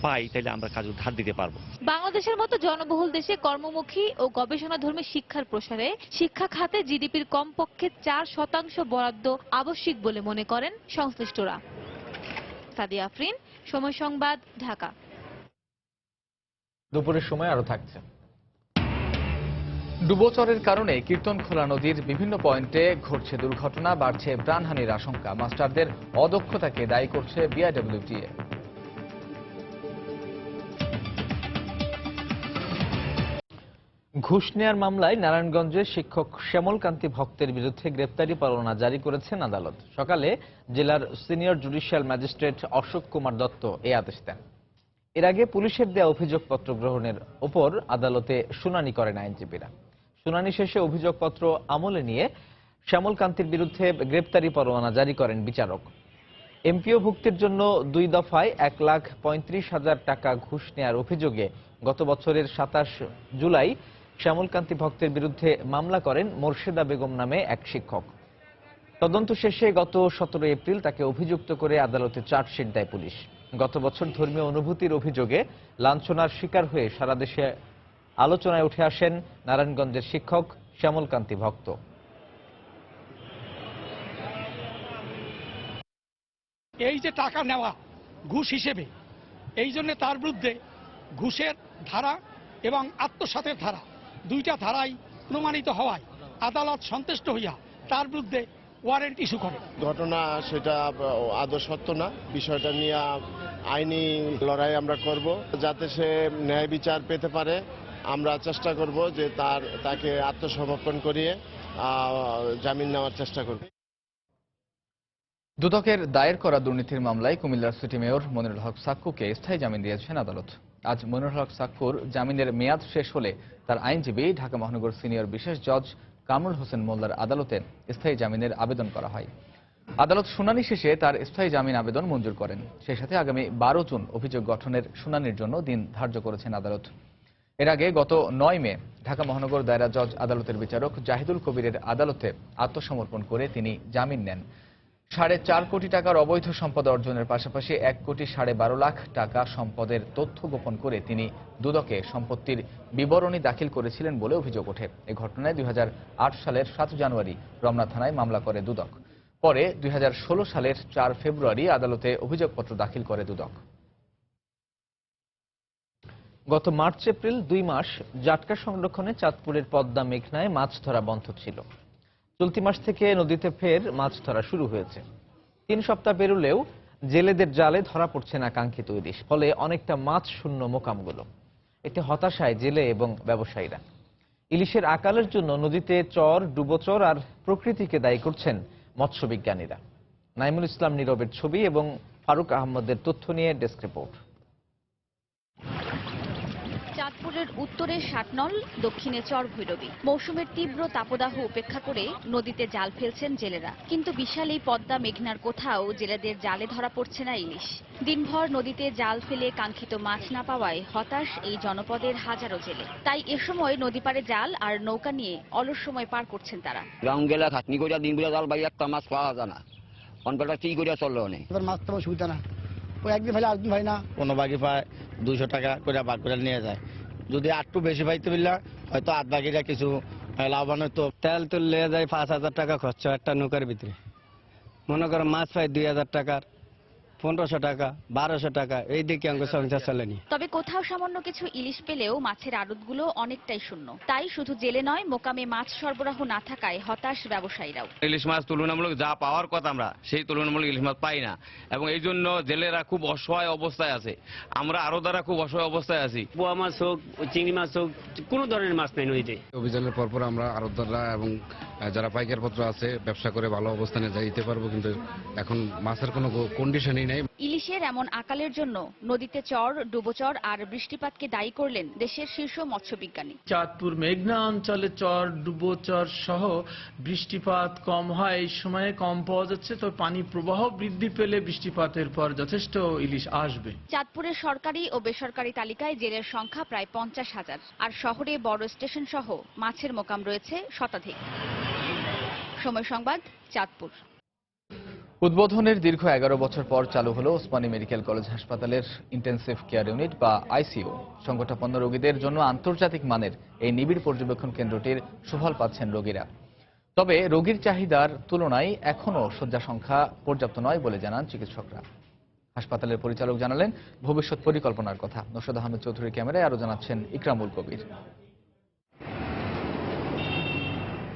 পাই তাহলে আমরা কাজে ধার দিতে পারবো। বাংলাদেশের মতো জনবহুল দেশে কর্মমুখী ও গবেষণাধর্মী শিক্ষার প্রসারে শিক্ষা খাতে জিডিপির কমপক্ষে 4% বরাদ্দ আবশ্যিক বলে মনে করেন সংশ্লিষ্টরা। সাদিয়া আফরিন, সময় সংবাদ, ঢাকা। দুপুরের সময় আরো থাকছে। ডুবোচরের কারণে কীর্তনখোলা নদীর বিভিন্ন পয়েন্টে ঘটছে দুর্ঘটনা, বাড়ছে প্রাণহানির আশঙ্কা। মাস্টারদের অদক্ষতাকে দায়ী করছে BIWTA। ঘুষ নেয়ার মামলায় নারায়ণগঞ্জের শিক্ষক শ্যামল কান্তি ভক্তের বিরুদ্ধে গ্রেপ্তারি পরোয়ানা জারি করেছেন আদালত। সকালে জেলার senior judicial magistrate Ashok Kumar Dutta এই আদেশ দেন। এর আগে পুলিশের দেয়া অভিযোগপত্র গ্রহণের ওপর আদালতে শুনানি করেন আইনজীবীরা। শুনানি শেষে অভিযোগপত্র আমলে নিয়ে শ্যামল কান্তির বিরুদ্ধে গ্রেপ্তারি পরোয়ানা জারি করেন বিচারক। এমপিও ভুক্তির জন্য 2 দফায় 1,35,000 টাকা ঘুষ নেয়ার অভিযোগে গত বছরের 27 জুলাই শ্যামল কান্তি ভক্তের বিরুদ্ধে মামলা করেন মোর্শেদা বেগম নামে এক শিক্ষক। তদন্ত শেষে গত 17 এপ্রিল তাকে অভিযুক্ত করে আদালতে চার্জশিট দেয় পুলিশ। গত বছর ধর্মীয় অনুভূতির অভিযোগে লাঞ্ছনার শিকার হয়ে সারা দেশে আলোচনায় উঠে আসেন নারায়ণগঞ্জের শিক্ষক শ্যামল কান্তি ভক্ত। এই যে টাকা নেওয়া ঘুষ হিসেবে, এই জন্য তার বিরুদ্ধে ঘুষের ধারা এবং আত্মসাতের ধারা, দুইটা ধারাই প্রমাণিত হওয়ায় আদালত সন্তুষ্ট হইয়া তার বিরুদ্ধে ওয়ারেন্ট ইস্যু করে। ঘটনা সেটা আদৌ সত্য না, বিষয়টা নিয়ে আইনি লড়াই আমরা করব যাতে সে ন্যায় বিচার পেতে পারে। আমরা চেষ্টা করব যে তাকে আত্মসমর্পণ করিয়ে জামিন নেওয়ার চেষ্টা করব। দুদকের দায়ের করা দুর্নীতির মামলায় কুমিল্লার সিটি মেয়র মনিরুল হক সাক্কুকে স্থায়ী জামিন দিয়েছেন আদালত। আজ মনিরুল হক সাক্কুর জামিনের মেয়াদ শেষ হলে তার আইনজীবী ঢাকা মহানগর সিনিয়র বিশেষ জজ কামরুল হোসেন মোল্লার আদালতে স্থায়ী জামিনের আবেদন করা হয়। আদালত শুনানি শেষে তার স্থায়ী জামিন আবেদন মঞ্জুর করেন। সেই সাথে আগামী 12 জুন অভিযোগ গঠনের শুনানির জন্য দিন ধার্য করেছেন আদালত। এর আগে গত 9 মে ঢাকা মহানগর দায়রা জজ আদালতের বিচারক জাহিদুল কবিরের আদালতে আত্মসমর্পণ করে তিনি জামিন নেন। 4.5 কোটি টাকার অবৈধ সম্পদ অর্জনের পাশাপাশি 1,12,5 লাখ টাকা সম্পদের তথ্য গোপন করে তিনি দুদকে সম্পত্তির বিবরণী দাখিল করেছিলেন বলে অভিযোগ ওঠে। এই ঘটনায় 2008 সালের 7 জানুয়ারি রমনা থানায় মামলা করে দুদক। পরে 2016 সালের 4 ফেব্রুয়ারি আদালতে অভিযোগপত্র দাখিল করে দুদক। গত মার্চ এপ্রিল 2 মাস জাটকা সংরক্ষণে চাঁদপুরের পদ্মা মেঘনায় মাছ ধরা বন্ধ ছিল। চলতি মাস থেকে নদীতে ফের মাছ ধরা শুরু হয়েছে। 3 সপ্তাহ পেরোলেও জেলেদের জালে ধরা পড়ছে না কাঙ্ক্ষিত ইলিশ, ফলে অনেকটা মাছ শূন্য মোকামগুলো। এতে হতাশায় জেলে এবং ব্যবসায়ীরা। ইলিশের আকালের জন্য নদীতে চর, ডুবোচর আর প্রকৃতিকে দায়ী করছেন মৎস্যবিজ্ঞানীরা। নাইমুল ইসলাম নীরবের ছবি এবং ফারুক আহমদের তথ্য নিয়ে ডেস্ক রিপোর্ট। চাঁদপুরের উত্তরে ষাটনল, দক্ষিণে চর ভৈরবী। মৌসুমের তীব্র তাপদাহ উপেক্ষা করে নদীতে জাল ফেলছেন জেলেরা, কিন্তু বিশাল এই পদ্মা মেঘনার কোথাও জেলেদের জালে ধরা পড়ছে না ইলিশ। দিনভর নদীতে জাল ফেলে কাঙ্ক্ষিত মাছ না পাওয়ায় হতাশ এই জনপদের হাজারো জেলে। তাই এ সময় নদী পাড়ে জাল আর নৌকা নিয়ে অলস সময় পার করছেন তারা। গ্রাম গেলে খাটনি করে দিন বলে জাল বাইরে একটা মাছ পাওয়া যায় না, অনপাটা ঠিক করে চললো অনেক। মাছ তো সুবিধা না, ওই একদিন ভাই একদিন ভাই না, কোনো বাকি পায় 200 টাকা করে ভাগ করে নিয়ে যায়। যদি একটু বেশি পাইতে পারলে হয়তো আধ বাকিটা কিছু লাভবান হতো। তেল তো নিয়ে যায় 5,000 টাকা খরচ একটা নৌকার ভিতরে। মনে করো মাছ পাই 2,000 টাকার, 1500 টাকা, 1200 টাকা, এই দিকে অঙ্ক সংসার চলেনি। তবে কোথাও সামান্য কিছু ইলিশ পেলেও মাছের আড়তগুলো অনেকটাই শূন্য। তাই শুধু জেলে নয়, মোকামে মাছ সরবরাহ না থাকায় হতাশ ব্যবসায়ীরাও। ইলিশ মাছ তুলনামূলক যা পাওয়ার কথা আমরা সেই তুলনামূলক ইলিশ মাছ পাই না, এবং এই জন্য জেলেরা খুব অসহায় অবস্থায় আছে। আমরা আরো দ্বারা খুব অসহায় অবস্থায় আছি। পোয়া মাছ হোক, চিংড়ি মাছ হোক, কোনো ধরনের মাছ নেই নদীতে। অভিযানের পরপর আমরা আড়তদাররা এবং যারা পাইকার পত্র আছে ব্যবসা করে ভালো অবস্থানে যাইতে পারবো, কিন্তু এখন মাছের কোনো কন্ডিশনই নেই। ইলিশের এমন আকালের জন্য নদীতে চর, ডুবোচর আর বৃষ্টিপাতকে দায়ী করলেন দেশের শীর্ষ মৎস্যবিজ্ঞানী। চাঁদপুর মেঘনা অঞ্চলে চর, ডুবোচর সহ বৃষ্টিপাত কম হয়, এই সময়ে কম পাওয়া যাচ্ছে। তো পানি প্রবাহ বৃদ্ধি পেলে বৃষ্টিপাতের পর যথেষ্ট ইলিশ আসবে। চাঁদপুরের সরকারি ও বেসরকারি তালিকায় জেলের সংখ্যা প্রায় 50,000, আর শহরে বড় স্টেশন সহ মাছের মোকাম রয়েছে শতাধিক। সময় সংবাদ, চাঁদপুর। উদ্বোধনের দীর্ঘ 11 বছর পর চালু হলো ওসমানী মেডিকেল কলেজ হাসপাতালের ইন্টেনসিভ কেয়ার ইউনিট বা আইসিইউ। সংকটাপন্ন রোগীদের জন্য আন্তর্জাতিক মানের এই নিবিড় পর্যবেক্ষণ কেন্দ্রটির সুফল পাচ্ছেন রোগীরা। তবে রোগীর চাহিদার তুলনায় এখনও শয্যা সংখ্যা পর্যাপ্ত নয় বলে জানান চিকিৎসকরা। হাসপাতালের পরিচালক জানালেন ভবিষ্যৎ পরিকল্পনার কথা। নশরত আহমেদ চৌধুরীর ক্যামেরায় আরো জানাচ্ছেন ইকরামুল কবির।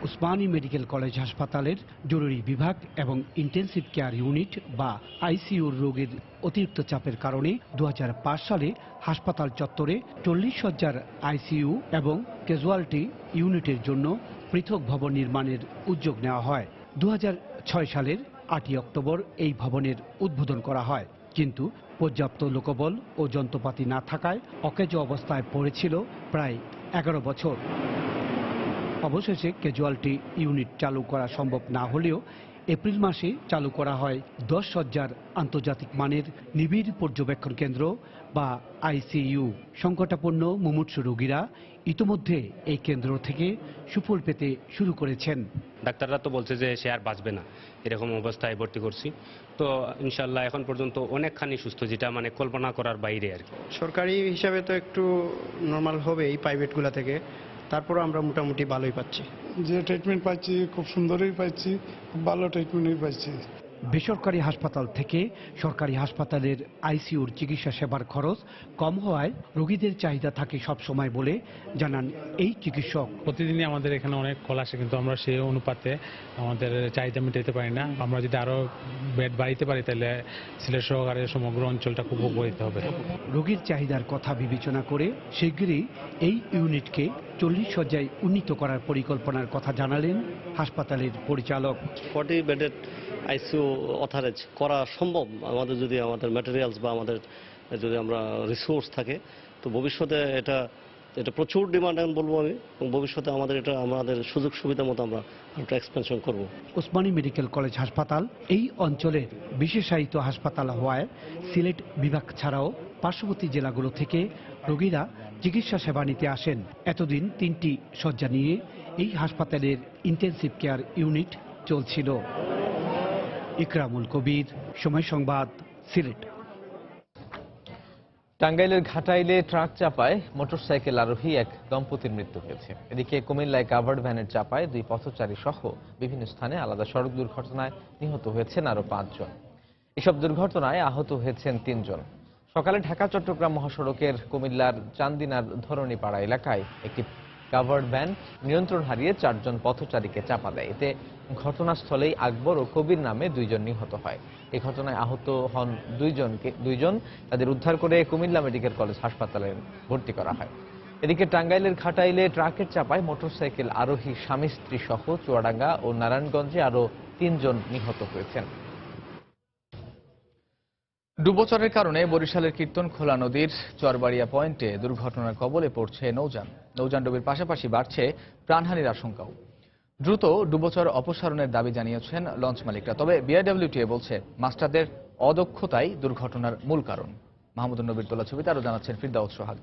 ওসমানী মেডিকেল কলেজ হাসপাতালের জরুরি বিভাগ এবং ইন্টেনসিভ কেয়ার ইউনিট বা আইসিইউর রোগীর অতিরিক্ত চাপের কারণে 2005 সালে হাসপাতাল চত্বরে 40 শয্যার আইসিইউ এবং ক্যাজুয়ালিটি ইউনিটের জন্য পৃথক ভবন নির্মাণের উদ্যোগ নেওয়া হয়। 2006 সালের 8 অক্টোবর এই ভবনের উদ্বোধন করা হয়। কিন্তু পর্যাপ্ত লোকবল ও যন্ত্রপাতি না থাকায় অকেজো অবস্থায় পড়েছিল প্রায় 11 বছর। অবশেষে ক্যাজুয়ালিটি ইউনিট চালু করা সম্ভব না হলেও এপ্রিল মাসে চালু করা হয় 10 শয্যার আন্তর্জাতিক মানের নিবিড় পর্যবেক্ষণ কেন্দ্র বা আইসিইউ। সংকটাপন্ন মুমূর্ষু রোগীরা ইতিমধ্যে এই কেন্দ্র থেকে সুফল পেতে শুরু করেছেন। ডাক্তাররা তো বলছে যে সে আর বাঁচবে না, এরকম অবস্থায় ভর্তি করছি। তো ইনশাল্লাহ এখন পর্যন্ত অনেকখানি সুস্থ, যেটা মানে কল্পনা করার বাইরে আর কি। সরকারি হিসাবে তো একটু নর্মাল হবে এই প্রাইভেটগুলো থেকে, তারপর আমরা মোটামুটি ভালোই পাচ্ছি। যে ট্রিটমেন্ট পাচ্ছি খুব সুন্দরই পাচ্ছি, খুব ভালো ট্রিটমেন্টই পাচ্ছি। বেসরকারি হাসপাতাল থেকে সরকারি হাসপাতালের আইসিইউর চিকিৎসা সেবার খরচ কম হওয়ায় রোগীদের চাহিদা থাকে সব সময় বলে জানান এই চিকিৎসক। প্রতিদিনই আমাদের এখানে অনেক কল আসে, কিন্তু আমরা সেই অনুপাতে আমাদের চাহিদা মেটাতে পারি না। আমরা যদি আরো বেড বাড়াইতে পারি তাহলে সিলেট সহকারে সমগ্র অঞ্চলটা খুব উপকৃত হবে। রোগীর চাহিদার কথা বিবেচনা করে শিগগিরই এই ইউনিটকে 40 শয্যায় উন্নীত করার পরিকল্পনার কথা জানালেন হাসপাতালের পরিচালক। 40 বেডের আইসিইউ অথরাইজ করা সম্ভব আমাদের যদি আমাদের ম্যাটেরিয়ালস বা আমাদের যদি আমরা রিসোর্স থাকে, তো ভবিষ্যতে এটা প্রচুর ডিমান্ড এখন বলবো আমি, এবং ভবিষ্যতে আমাদের এটা আমাদের সুযোগ সুবিধা মতো আমরা একটা এক্সপেনশন করব। ওসমানী মেডিকেল কলেজ হাসপাতাল এই অঞ্চলের বিশেষায়িত হাসপাতাল হওয়ায় সিলেট বিভাগ ছাড়াও পার্শ্ববর্তী জেলাগুলো থেকে রোগীরা চিকিৎসা সেবা নিতে আসেন। এতদিন 3টি শয্যা নিয়ে এই হাসপাতালের ইন্টেনসিভ কেয়ার ইউনিট চলছিল। ইকরামুল কবির, সময় সংবাদ, সিলেট। টাঙ্গাইলের ঘাটাইলে ট্রাক চাপায় মোটরসাইকেল আরোহী এক দম্পতির মৃত্যু হয়েছে। এদিকে কুমিল্লায় কাভার্ড ভ্যানের চাপায় 2 পথচারী সহ বিভিন্ন স্থানে আলাদা সড়ক দুর্ঘটনায় নিহত হয়েছেন আরো 5 জন। এসব দুর্ঘটনায় আহত হয়েছেন 3 জন। সকালে ঢাকা চট্টগ্রাম মহাসড়কের কুমিল্লার চান্দিনার ধরণীপাড়া এলাকায় একটি কাভার্ড ভ্যান নিয়ন্ত্রণ হারিয়ে 4 জন পথচারীকে চাপা দেয়। এতে ঘটনাস্থলেই আকবর ও কবির নামে 2 জন নিহত হয়। এই ঘটনায় আহত হন 2 জন। তাদের উদ্ধার করে কুমিল্লা মেডিকেল কলেজ হাসপাতালে ভর্তি করা হয়। এদিকে টাঙ্গাইলের ঘাটাইলে ট্রাকের চাপায় মোটরসাইকেল আরোহী স্বামী স্ত্রী সহ চুয়াডাঙ্গা ও নারায়ণগঞ্জে আরো 3 জন নিহত হয়েছেন। ডুবোচরের কারণে বরিশালের কীর্তনখোলা নদীর চরবাড়িয়া পয়েন্টে দুর্ঘটনার কবলে পড়ছে নৌযান। নৌযানডুবির পাশাপাশি বাড়ছে প্রাণহানির আশঙ্কাও। দ্রুত ডুবোচর অপসারণের দাবি জানিয়েছেন লঞ্চ মালিকরা। তবে বিআইডব্লিউটিএ বলছে মাস্টারদের অদক্ষতাই দুর্ঘটনার মূল কারণ। মাহমুদুন নবীর তোলা ছবিতে আরো জানাচ্ছেন ফিরদাউস সোহাগ।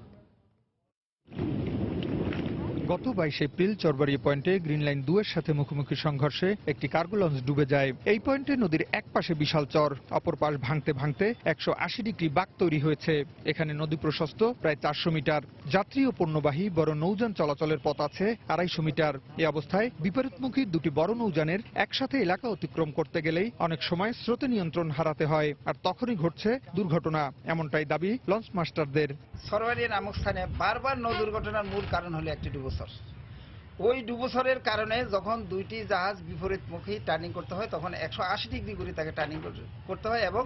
গত 22 এপ্রিল চরবাড়িয়া পয়েন্টে গ্রিন লাইন 2 এর সাথে মুখোমুখি সংঘর্ষে একটি কার্গো লঞ্চ ডুবে যায়। এই পয়েন্টে নদীর এক পাশে বিশাল চর, অপর পাশ ভাঙতে ভাঙতে 180 ডিগ্রি বাঁক তৈরি হয়েছে। এখানে নদী প্রশস্ত প্রায় 400 মিটার। যাত্রী ও পণ্যবাহী বড় নৌযান চলাচলের পথ আছে 250 মিটার। এই অবস্থায় বিপরীতমুখী দুটি বড় নৌযানের একসাথে এলাকা অতিক্রম করতে গেলেই অনেক সময় স্রোতে নিয়ন্ত্রণ হারাতে হয়, আর তখনই ঘটছে দুর্ঘটনা। এমনটাই দাবি লঞ্চ মাস্টারদের। চরবাড়িয়া নামক স্থানে বারবার নৌ দুর্ঘটনার মূল কারণ হলো একটি ডুবোচর। ওই ডুবোচরের কারণে যখন দুইটি জাহাজ বিপরীতমুখী টার্নিং করতে হয় তখন 180 ডিগ্রি করে তাকে টার্নিং করতে হয়, এবং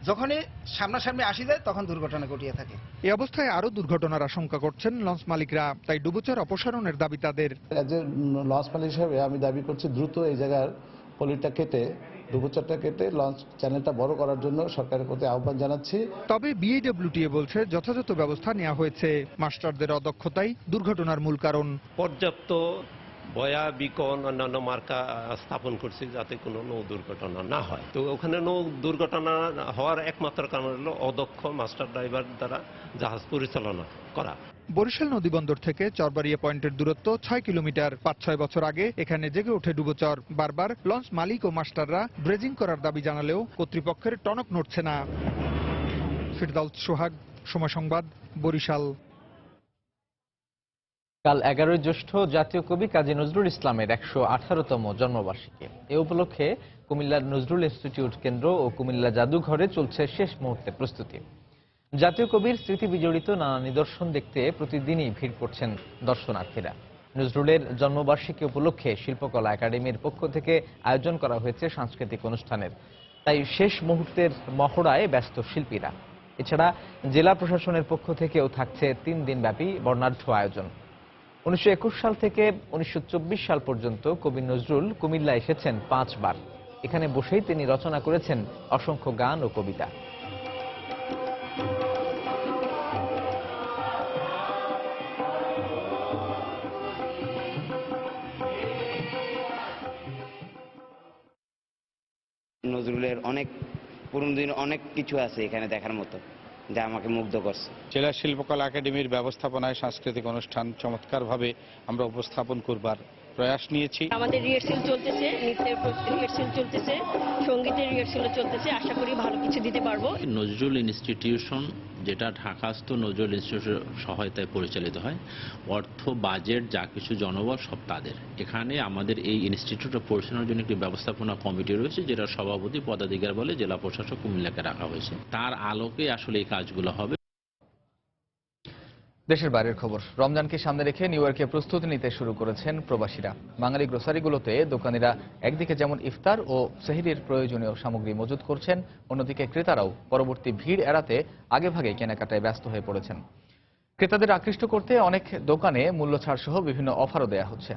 যখনই সামনাসামনি আসি যায় তখন দুর্ঘটনা ঘটিয়ে থাকে। এই অবস্থায় আরো দুর্ঘটনার আশঙ্কা করছেন লঞ্চ মালিকরা, তাই ডুবোচর অপসারণের দাবি তাদের। এজ এ লঞ্চ মালিক হিসেবে আমি দাবি করছি দ্রুত এই জায়গার পলিটা কেটে ডুবোচরটা কেটে লঞ্চ চ্যানেলটা বড় করার জন্য সরকারের প্রতি আহ্বান জানাচ্ছি। তবে বিআইডব্লিউটিএ বলছে যথাযথ ব্যবস্থা নেওয়া হয়েছে। মাস্টারদের অদক্ষতাই দুর্ঘটনার মূল কারণ। পর্যাপ্ত বয়া বিকন অন্যান্য মার্কা স্থাপন করছি যাতে কোনো নৌ দুর্ঘটনা না হয়। তো ওখানে নৌ দুর্ঘটনা হওয়ার একমাত্র কারণ হলো অদক্ষ মাস্টার ড্রাইভার দ্বারা জাহাজ পরিচালনা করা। বরিশাল নদীবন্দর থেকে চরবাড়িয়া পয়েন্টের দূরত্ব 6 কিলোমিটার। 5-6 বছর আগে এখানে জেগে ওঠে ডুবোচর। বারবার লঞ্চ মালিক ও মাস্টাররা ড্রেজিং করার দাবি জানালেও কর্তৃপক্ষের টনক নড়ছে না। ফিরদাউস সোহাগ, সময় সংবাদ, বরিশাল। কাল 11 জ্যৈষ্ঠ জাতীয় কবি কাজী নজরুল ইসলামের 118তম জন্মবার্ষিকী। এ উপলক্ষে কুমিল্লার নজরুল ইনস্টিটিউট কেন্দ্র ও কুমিল্লা জাদুঘরে চলছে শেষ মুহূর্তের প্রস্তুতি। জাতীয় কবির স্মৃতি বিজড়িত নানা নিদর্শন দেখতে প্রতিদিনই ভিড় করছেন দর্শনার্থীরা। নজরুলের জন্মবার্ষিকী উপলক্ষে শিল্পকলা একাডেমির পক্ষ থেকে আয়োজন করা হয়েছে সাংস্কৃতিক অনুষ্ঠানের। তাই শেষ মুহূর্তের মহড়ায় ব্যস্ত শিল্পীরা। এছাড়া জেলা প্রশাসনের পক্ষ থেকেও থাকছে 3 দিনব্যাপী বর্ণাঢ্য আয়োজন। 1921 সাল থেকে 1924 সাল পর্যন্ত কবি নজরুল কুমিল্লা এসেছেন 5 বার। এখানে বসেই তিনি রচনা করেছেন অসংখ্য গান ও কবিতা। নজরুলের অনেক পুরনো দিন অনেক কিছু আছে এখানে দেখার মতো, যা আমাকে মুগ্ধ করছে। জেলা শিল্পকলা একাডেমির ব্যবস্থাপনায় সাংস্কৃতিক অনুষ্ঠান চমৎকারভাবে আমরা উপস্থাপন করবার প্রয়াস নিয়েছি। আমাদের রিহার্সেল চলতেছে, নৃত্যের রিহার্সেল চলতেছে, সঙ্গীতের রিহার্সেলও চলতেছে। আশা করি ভালো কিছু দিতে পারবো। নজরুল ইনস্টিটিউশন, যেটা ঢাকাস্থ নজরুল ইনস্টিটিউটের সহায়তায় পরিচালিত হয়, অর্থ বাজেট যা কিছু জনবল সব তাদের। এখানে আমাদের এই ইনস্টিটিউটটা পরিচালনার জন্য একটি ব্যবস্থাপনা কমিটি রয়েছে, যেটা সভাপতি পদাধিকার বলে জেলা প্রশাসক কুমিল্লাকে রাখা হয়েছে। তার আলোকে আসলে এই কাজগুলো হবে। দেশের বাইরের খবর। রমজানকে সামনে রেখে নিউ ইয়র্কে প্রস্তুতি নিতে শুরু করেছেন প্রবাসীরা। বাঙালি গ্রোসারিগুলোতে দোকানিরা একদিকে যেমন ইফতার ও সেহরির প্রয়োজনীয় সামগ্রী মজুত করছেন, অন্যদিকে ক্রেতারাও পরবর্তী ভিড় এড়াতে আগেভাগে কেনাকাটায় ব্যস্ত হয়ে পড়েছেন। ক্রেতাদের আকৃষ্ট করতে অনেক দোকানে মূল্য ছাড় সহ বিভিন্ন অফারও দেওয়া হচ্ছে।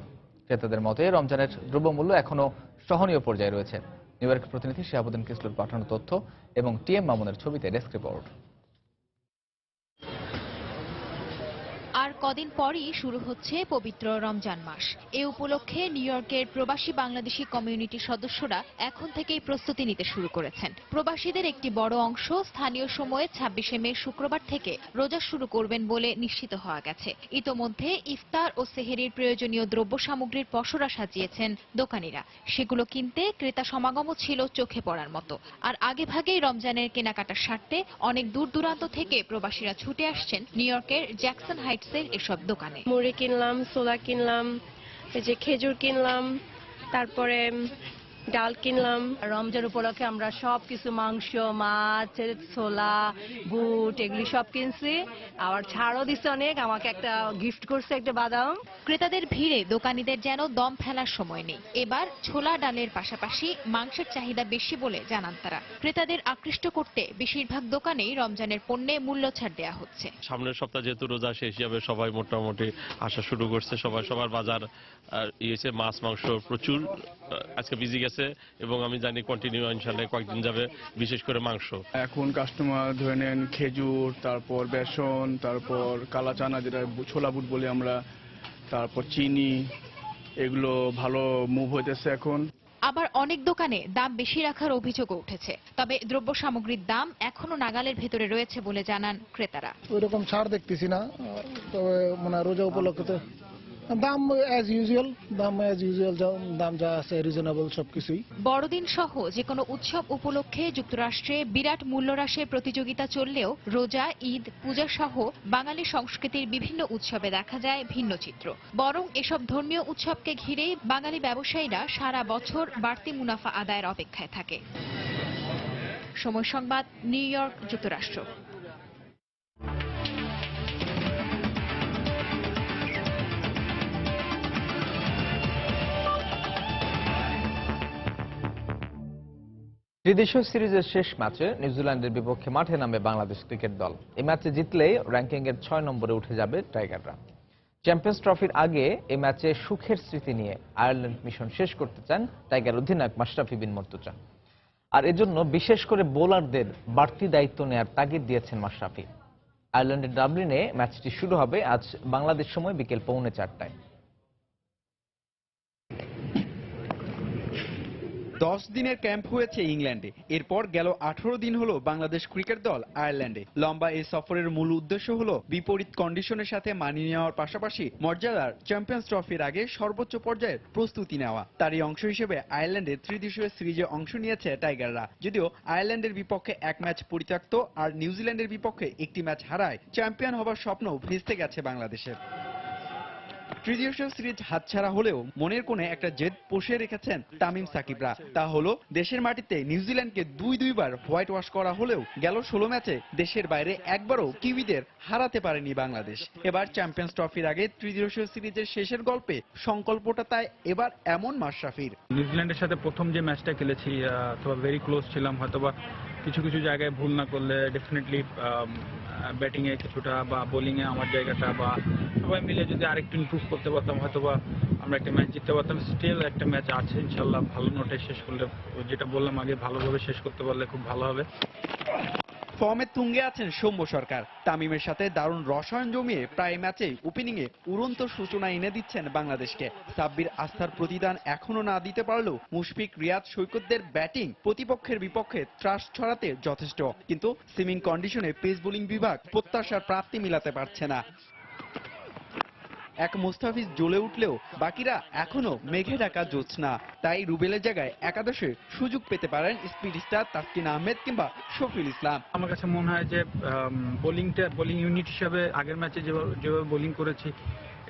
ক্রেতাদের মতে রমজানের দ্রব্যমূল্য এখনও সহনীয় পর্যায়ে রয়েছে। নিউ ইয়র্ক প্রতিনিধি শিহাবুদ্দিন কিসলুর পাঠানো তথ্য এবং টিএম মামুনের ছবিতে ডেস্ক রিপোর্ট। আর কদিন পরই শুরু হচ্ছে পবিত্র রমজান মাস। এ উপলক্ষে নিউ ইয়র্কের প্রবাসী বাংলাদেশি কমিউনিটির সদস্যরা এখন থেকেই প্রস্তুতি নিতে শুরু করেছেন। প্রবাসীদের একটি বড় অংশ স্থানীয় সময়ে 26শে মে শুক্রবার থেকে রোজা শুরু করবেন বলে নিশ্চিত হওয়া গেছে। ইতোমধ্যে ইফতার ও সেহরির প্রয়োজনীয় দ্রব্য সামগ্রীর পসরা সাজিয়েছেন দোকানিরা। সেগুলো কিনতে ক্রেতা সমাগমও ছিল চোখে পড়ার মতো। আর আগেভাগেই রমজানের কেনাকাটার স্বার্থে অনেক দূর দূরান্ত থেকে প্রবাসীরা ছুটে আসছেন নিউ ইয়র্কের জ্যাকসন হাইটসের এসব দোকানে। মুড়ি কিনলাম, ছোলা কিনলাম, এই যে খেজুর কিনলাম, তারপরে ডাল কিনলাম। রমজান উপলক্ষে আমরা সব কিছু মাংস, মাছ, ছোলা, বুট এগুলি সব কিনছি। আবার ছাড়ও দিচ্ছে অনেক। আমাকে একটা গিফট করছে একটা বাদাম। ক্রেতাদের ভিড়ে দোকানীদের যেন দম ফেলার সময় নেই। এবার ছোলা ডালের পাশাপাশি মাংসের চাহিদা বেশি বলে জানান তারা। ক্রেতাদের আকৃষ্ট করতে বেশিরভাগ দোকানেই রমজানের পণ্যে মূল্য ছাড় দেওয়া হচ্ছে। সামনের সপ্তাহ যেহেতু রোজা শেষ যাবে, সবাই মোটামুটি আসা শুরু করছে। সবার বাজার ইয়েছে, মাছ মাংস প্রচুর আজকে বিজি গেছে এবং আমি জানি কন্টিনিউ ইনশাআল্লাহ কয়েকদিন যাবে, বিশেষ করে মাংস। এখন কাস্টমার ধরে নেন খেজুর, তারপর বেসন, তারপর কালা চানা যেটা ছোলা বুট বলি আমরা, তারপর চিনি, এগুলো ভালো মুভ হইতেছে এখন। আবার অনেক দোকানে দাম বেশি রাখার অভিযোগও উঠেছে। তবে দ্রব্য সামগ্রীর দাম এখনো নাগালের ভেতরে রয়েছে বলে জানান ক্রেতারা। ওইরকম ছাড় দেখতেছি না, তবে মানে রোজা উপলক্ষে দাম অ্যাজ ইউজুয়াল, দাম যা আছে রিজনেবল সবকিছুই। বড়দিন সহ যে কোনো উৎসব উপলক্ষে যুক্তরাষ্ট্রে বিরাট মূল্যহ্রাসের প্রতিযোগিতা চললেও রোজা, ঈদ, পূজা সহ বাঙালি সংস্কৃতির বিভিন্ন উৎসবে দেখা যায় ভিন্ন চিত্র। বরং এসব ধর্মীয় উৎসবকে ঘিরেই বাঙালি ব্যবসায়ীরা সারা বছর বাড়তি মুনাফা আদায়ের অপেক্ষায় থাকে। সময় সংবাদ, নিউ ইয়র্ক, যুক্তরাষ্ট্র। ত্রিদেশীয় সিরিজের শেষ ম্যাচে নিউজিল্যান্ডের বিপক্ষে মাঠে নামে বাংলাদেশ ক্রিকেট দল। এই ম্যাচে জিতলে র্যাঙ্কিংয়ের 6 নম্বরে উঠে যাবে টাইগাররা। চ্যাম্পিয়ন্স ট্রফির আগে এই ম্যাচে সুখের স্মৃতি নিয়ে আয়ারল্যান্ড মিশন শেষ করতে চান টাইগার অধিনায়ক মাশরাফি বিন মর্তুজা। আর এজন্য বিশেষ করে বোলারদের বাড়তি দায়িত্ব নেয়ার তাগিদ দিয়েছেন মাশরাফি। আয়ারল্যান্ডের ডাবলিনে ম্যাচটি শুরু হবে আজ বাংলাদেশ সময় বিকেল 4:45টায়। 10 দিনের ক্যাম্প হয়েছে ইংল্যান্ডে। এরপর গেল 18 দিন হলো বাংলাদেশ ক্রিকেট দল আয়ারল্যান্ডে। লম্বা এই সফরের মূল উদ্দেশ্য হলো বিপরীত কন্ডিশনের সাথে মানিয়ে নেওয়ার পাশাপাশি মর্যাদার চ্যাম্পিয়ন্স ট্রফির আগে সর্বোচ্চ পর্যায়ের প্রস্তুতি নেওয়া। তারই অংশ হিসেবে আয়ারল্যান্ডে ত্রিদেশীয় সিরিজে অংশ নিয়েছে টাইগাররা। যদিও আয়ারল্যান্ডের বিপক্ষে এক ম্যাচ পরিত্যক্ত আর নিউজিল্যান্ডের বিপক্ষে একটি ম্যাচ হারায় চ্যাম্পিয়ন হবার স্বপ্ন ভেস্তে গেছে বাংলাদেশের। ত্রিদেশীয় সিরিজ হাতছাড়া হলেও মনের কোণে একটা জেদ পোষে রেখেছেন তামিম সাকিবরা। তা হলো দেশের মাটিতে নিউজিল্যান্ডকে দুইবার হোয়াইট ওয়াশ করা হলেও গেল 16 ম্যাচে দেশের বাইরে একবারও কিউইদের হারাতে পারেনি বাংলাদেশ। এবার চ্যাম্পিয়ন্স ট্রফির আগে ত্রিদেশীয় সিরিজের শেষের গল্পে সংকল্পটা তাই এবার এমন মাশরাফির। নিউজিল্যান্ডের সাথে প্রথম যে ম্যাচটা খেলেছি অথবা ভেরি ক্লোজ ছিলাম, হয়তোবা কিছু জায়গায় ভুল না করলে ডেফিনেটলি ব্যাটিংয়ে কিছুটা বা বোলিংয়ে আমার জায়গাটা বা সবাই মিলে যদি আরেকটু ইমপ্রুভ করতে পারতাম, হয়তোবা আমরা একটা ম্যাচ জিততে পারতাম। স্টিল একটা ম্যাচ আছে, ইনশাল্লাহ ভালো নোটে শেষ করলে, যেটা বললাম আগে, ভালোভাবে শেষ করতে পারলে খুব ভালো হবে। ফর্মে তুঙ্গে আছেন সৌম্য সরকার। তামিমের সাথে দারুণ রসায়ন জমিয়ে প্রায় ম্যাচেই ওপেনিংয়ে উড়ন্ত সূচনা এনে দিচ্ছেন বাংলাদেশকে। সাব্বির আস্থার প্রতিদান এখনো না দিতে পারলেও মুশফিক, রিয়াদ, সৈকতদের ব্যাটিং প্রতিপক্ষের বিপক্ষে ত্রাস ছড়াতে যথেষ্ট। কিন্তু সিমিং কন্ডিশনে পেস বোলিং বিভাগ প্রত্যাশার প্রাপ্তি মিলাতে পারছে না। এক মুস্তাফিজ জ্বলে উঠলেও বাকিরা এখনো মেঘে ঢাকা জ্যোৎস্না। তাই রুবেলের জায়গায় একাদশে সুযোগ পেতে পারেন স্পিড স্টার তাসকিন আহমেদ কিংবা শফিউল ইসলাম। আমার কাছে মনে হয় যে বোলিং ইউনিট হিসাবে আগের ম্যাচে যেভাবে বোলিং করেছি,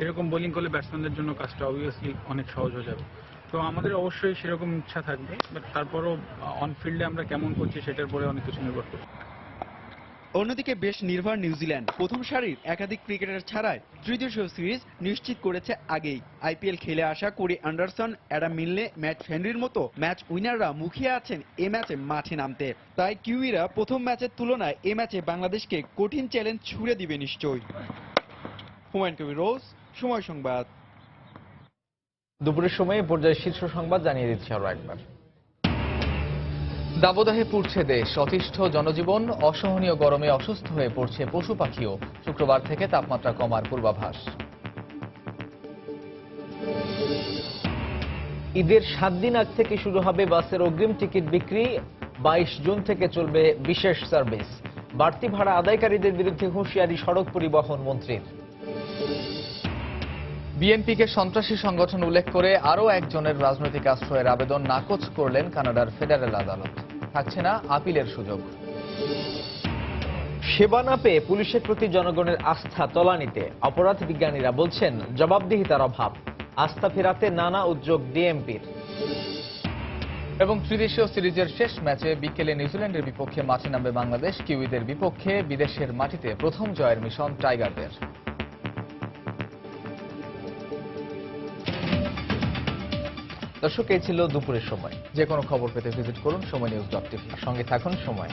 এরকম বোলিং করলে ব্যাটসম্যানদের জন্য কাজটা অবভিয়াসলি অনেক সহজ হয়ে যাবে। তো আমাদের অবশ্যই সেরকম ইচ্ছা থাকবে, বাট তারপরও অন ফিল্ডে আমরা কেমন করছি সেটার পরে অনেক কিছু নির্ভর করবে। অন্যদিকে বেশ নির্ভর নিউজিল্যান্ড। প্রথম সারির একাধিক ক্রিকেটার ছাড়াই ত্রিদেশীয় সিরিজ নিশ্চিত করেছে আগেই। আইপিএল খেলে আসা Corey Anderson, Adam Milne, Matt হেনরির মতো ম্যাচ উইনাররা মুখিয়ে আছেন এ ম্যাচে মাঠে নামতে। তাই কিউইরা প্রথম ম্যাচের তুলনায় এ ম্যাচে বাংলাদেশকে কঠিন চ্যালেঞ্জ ছুড়ে দিবে নিশ্চয়ই। হুমায়ুন কবির রোজ, সময় সংবাদ। দুপুরের সময় পর্যায়ে শীর্ষ সংবাদ জানিয়ে দিচ্ছি আরো একবার। দাবদাহে পুড়ছে দেশ, অতিষ্ঠ জনজীবন, অসহনীয় গরমে অসুস্থ হয়ে পড়ছে পশু পাখিও। শুক্রবার থেকে তাপমাত্রা কমার পূর্বাভাস। ঈদের 7 দিন আগ থেকে শুরু হবে বাসের অগ্রিম টিকিট বিক্রি। 22 জুন থেকে চলবে বিশেষ সার্ভিস। বাড়তি ভাড়া আদায়কারীদের বিরুদ্ধে হুঁশিয়ারি সড়ক পরিবহন মন্ত্রীর। বিএনপিকে সন্ত্রাসী সংগঠন উল্লেখ করে আরও একজনের রাজনৈতিক আশ্রয়ের আবেদন নাকচ করলেন কানাডার ফেডারেল আদালত। থাকছে না আপিলের সুযোগ। সেবা না পেয়ে পুলিশের প্রতি জনগণের আস্থা তলানিতে। অপরাধ বিজ্ঞানীরা বলছেন জবাবদিহিতার অভাব। আস্থা ফেরাতে নানা উদ্যোগ ডিএমপির। এবং ত্রিদেশীয় সিরিজের শেষ ম্যাচে বিকেলে নিউজিল্যান্ডের বিপক্ষে মাঠে নামবে বাংলাদেশ। কিউইদের বিপক্ষে বিদেশের মাটিতে প্রথম জয়ের মিশন টাইগারদের। দর্শক, এই ছিল দুপুরের সময়। যে কোনো খবর পেতে ভিজিট করুন সময়নিউজ.tv। সঙ্গে থাকুন সময়।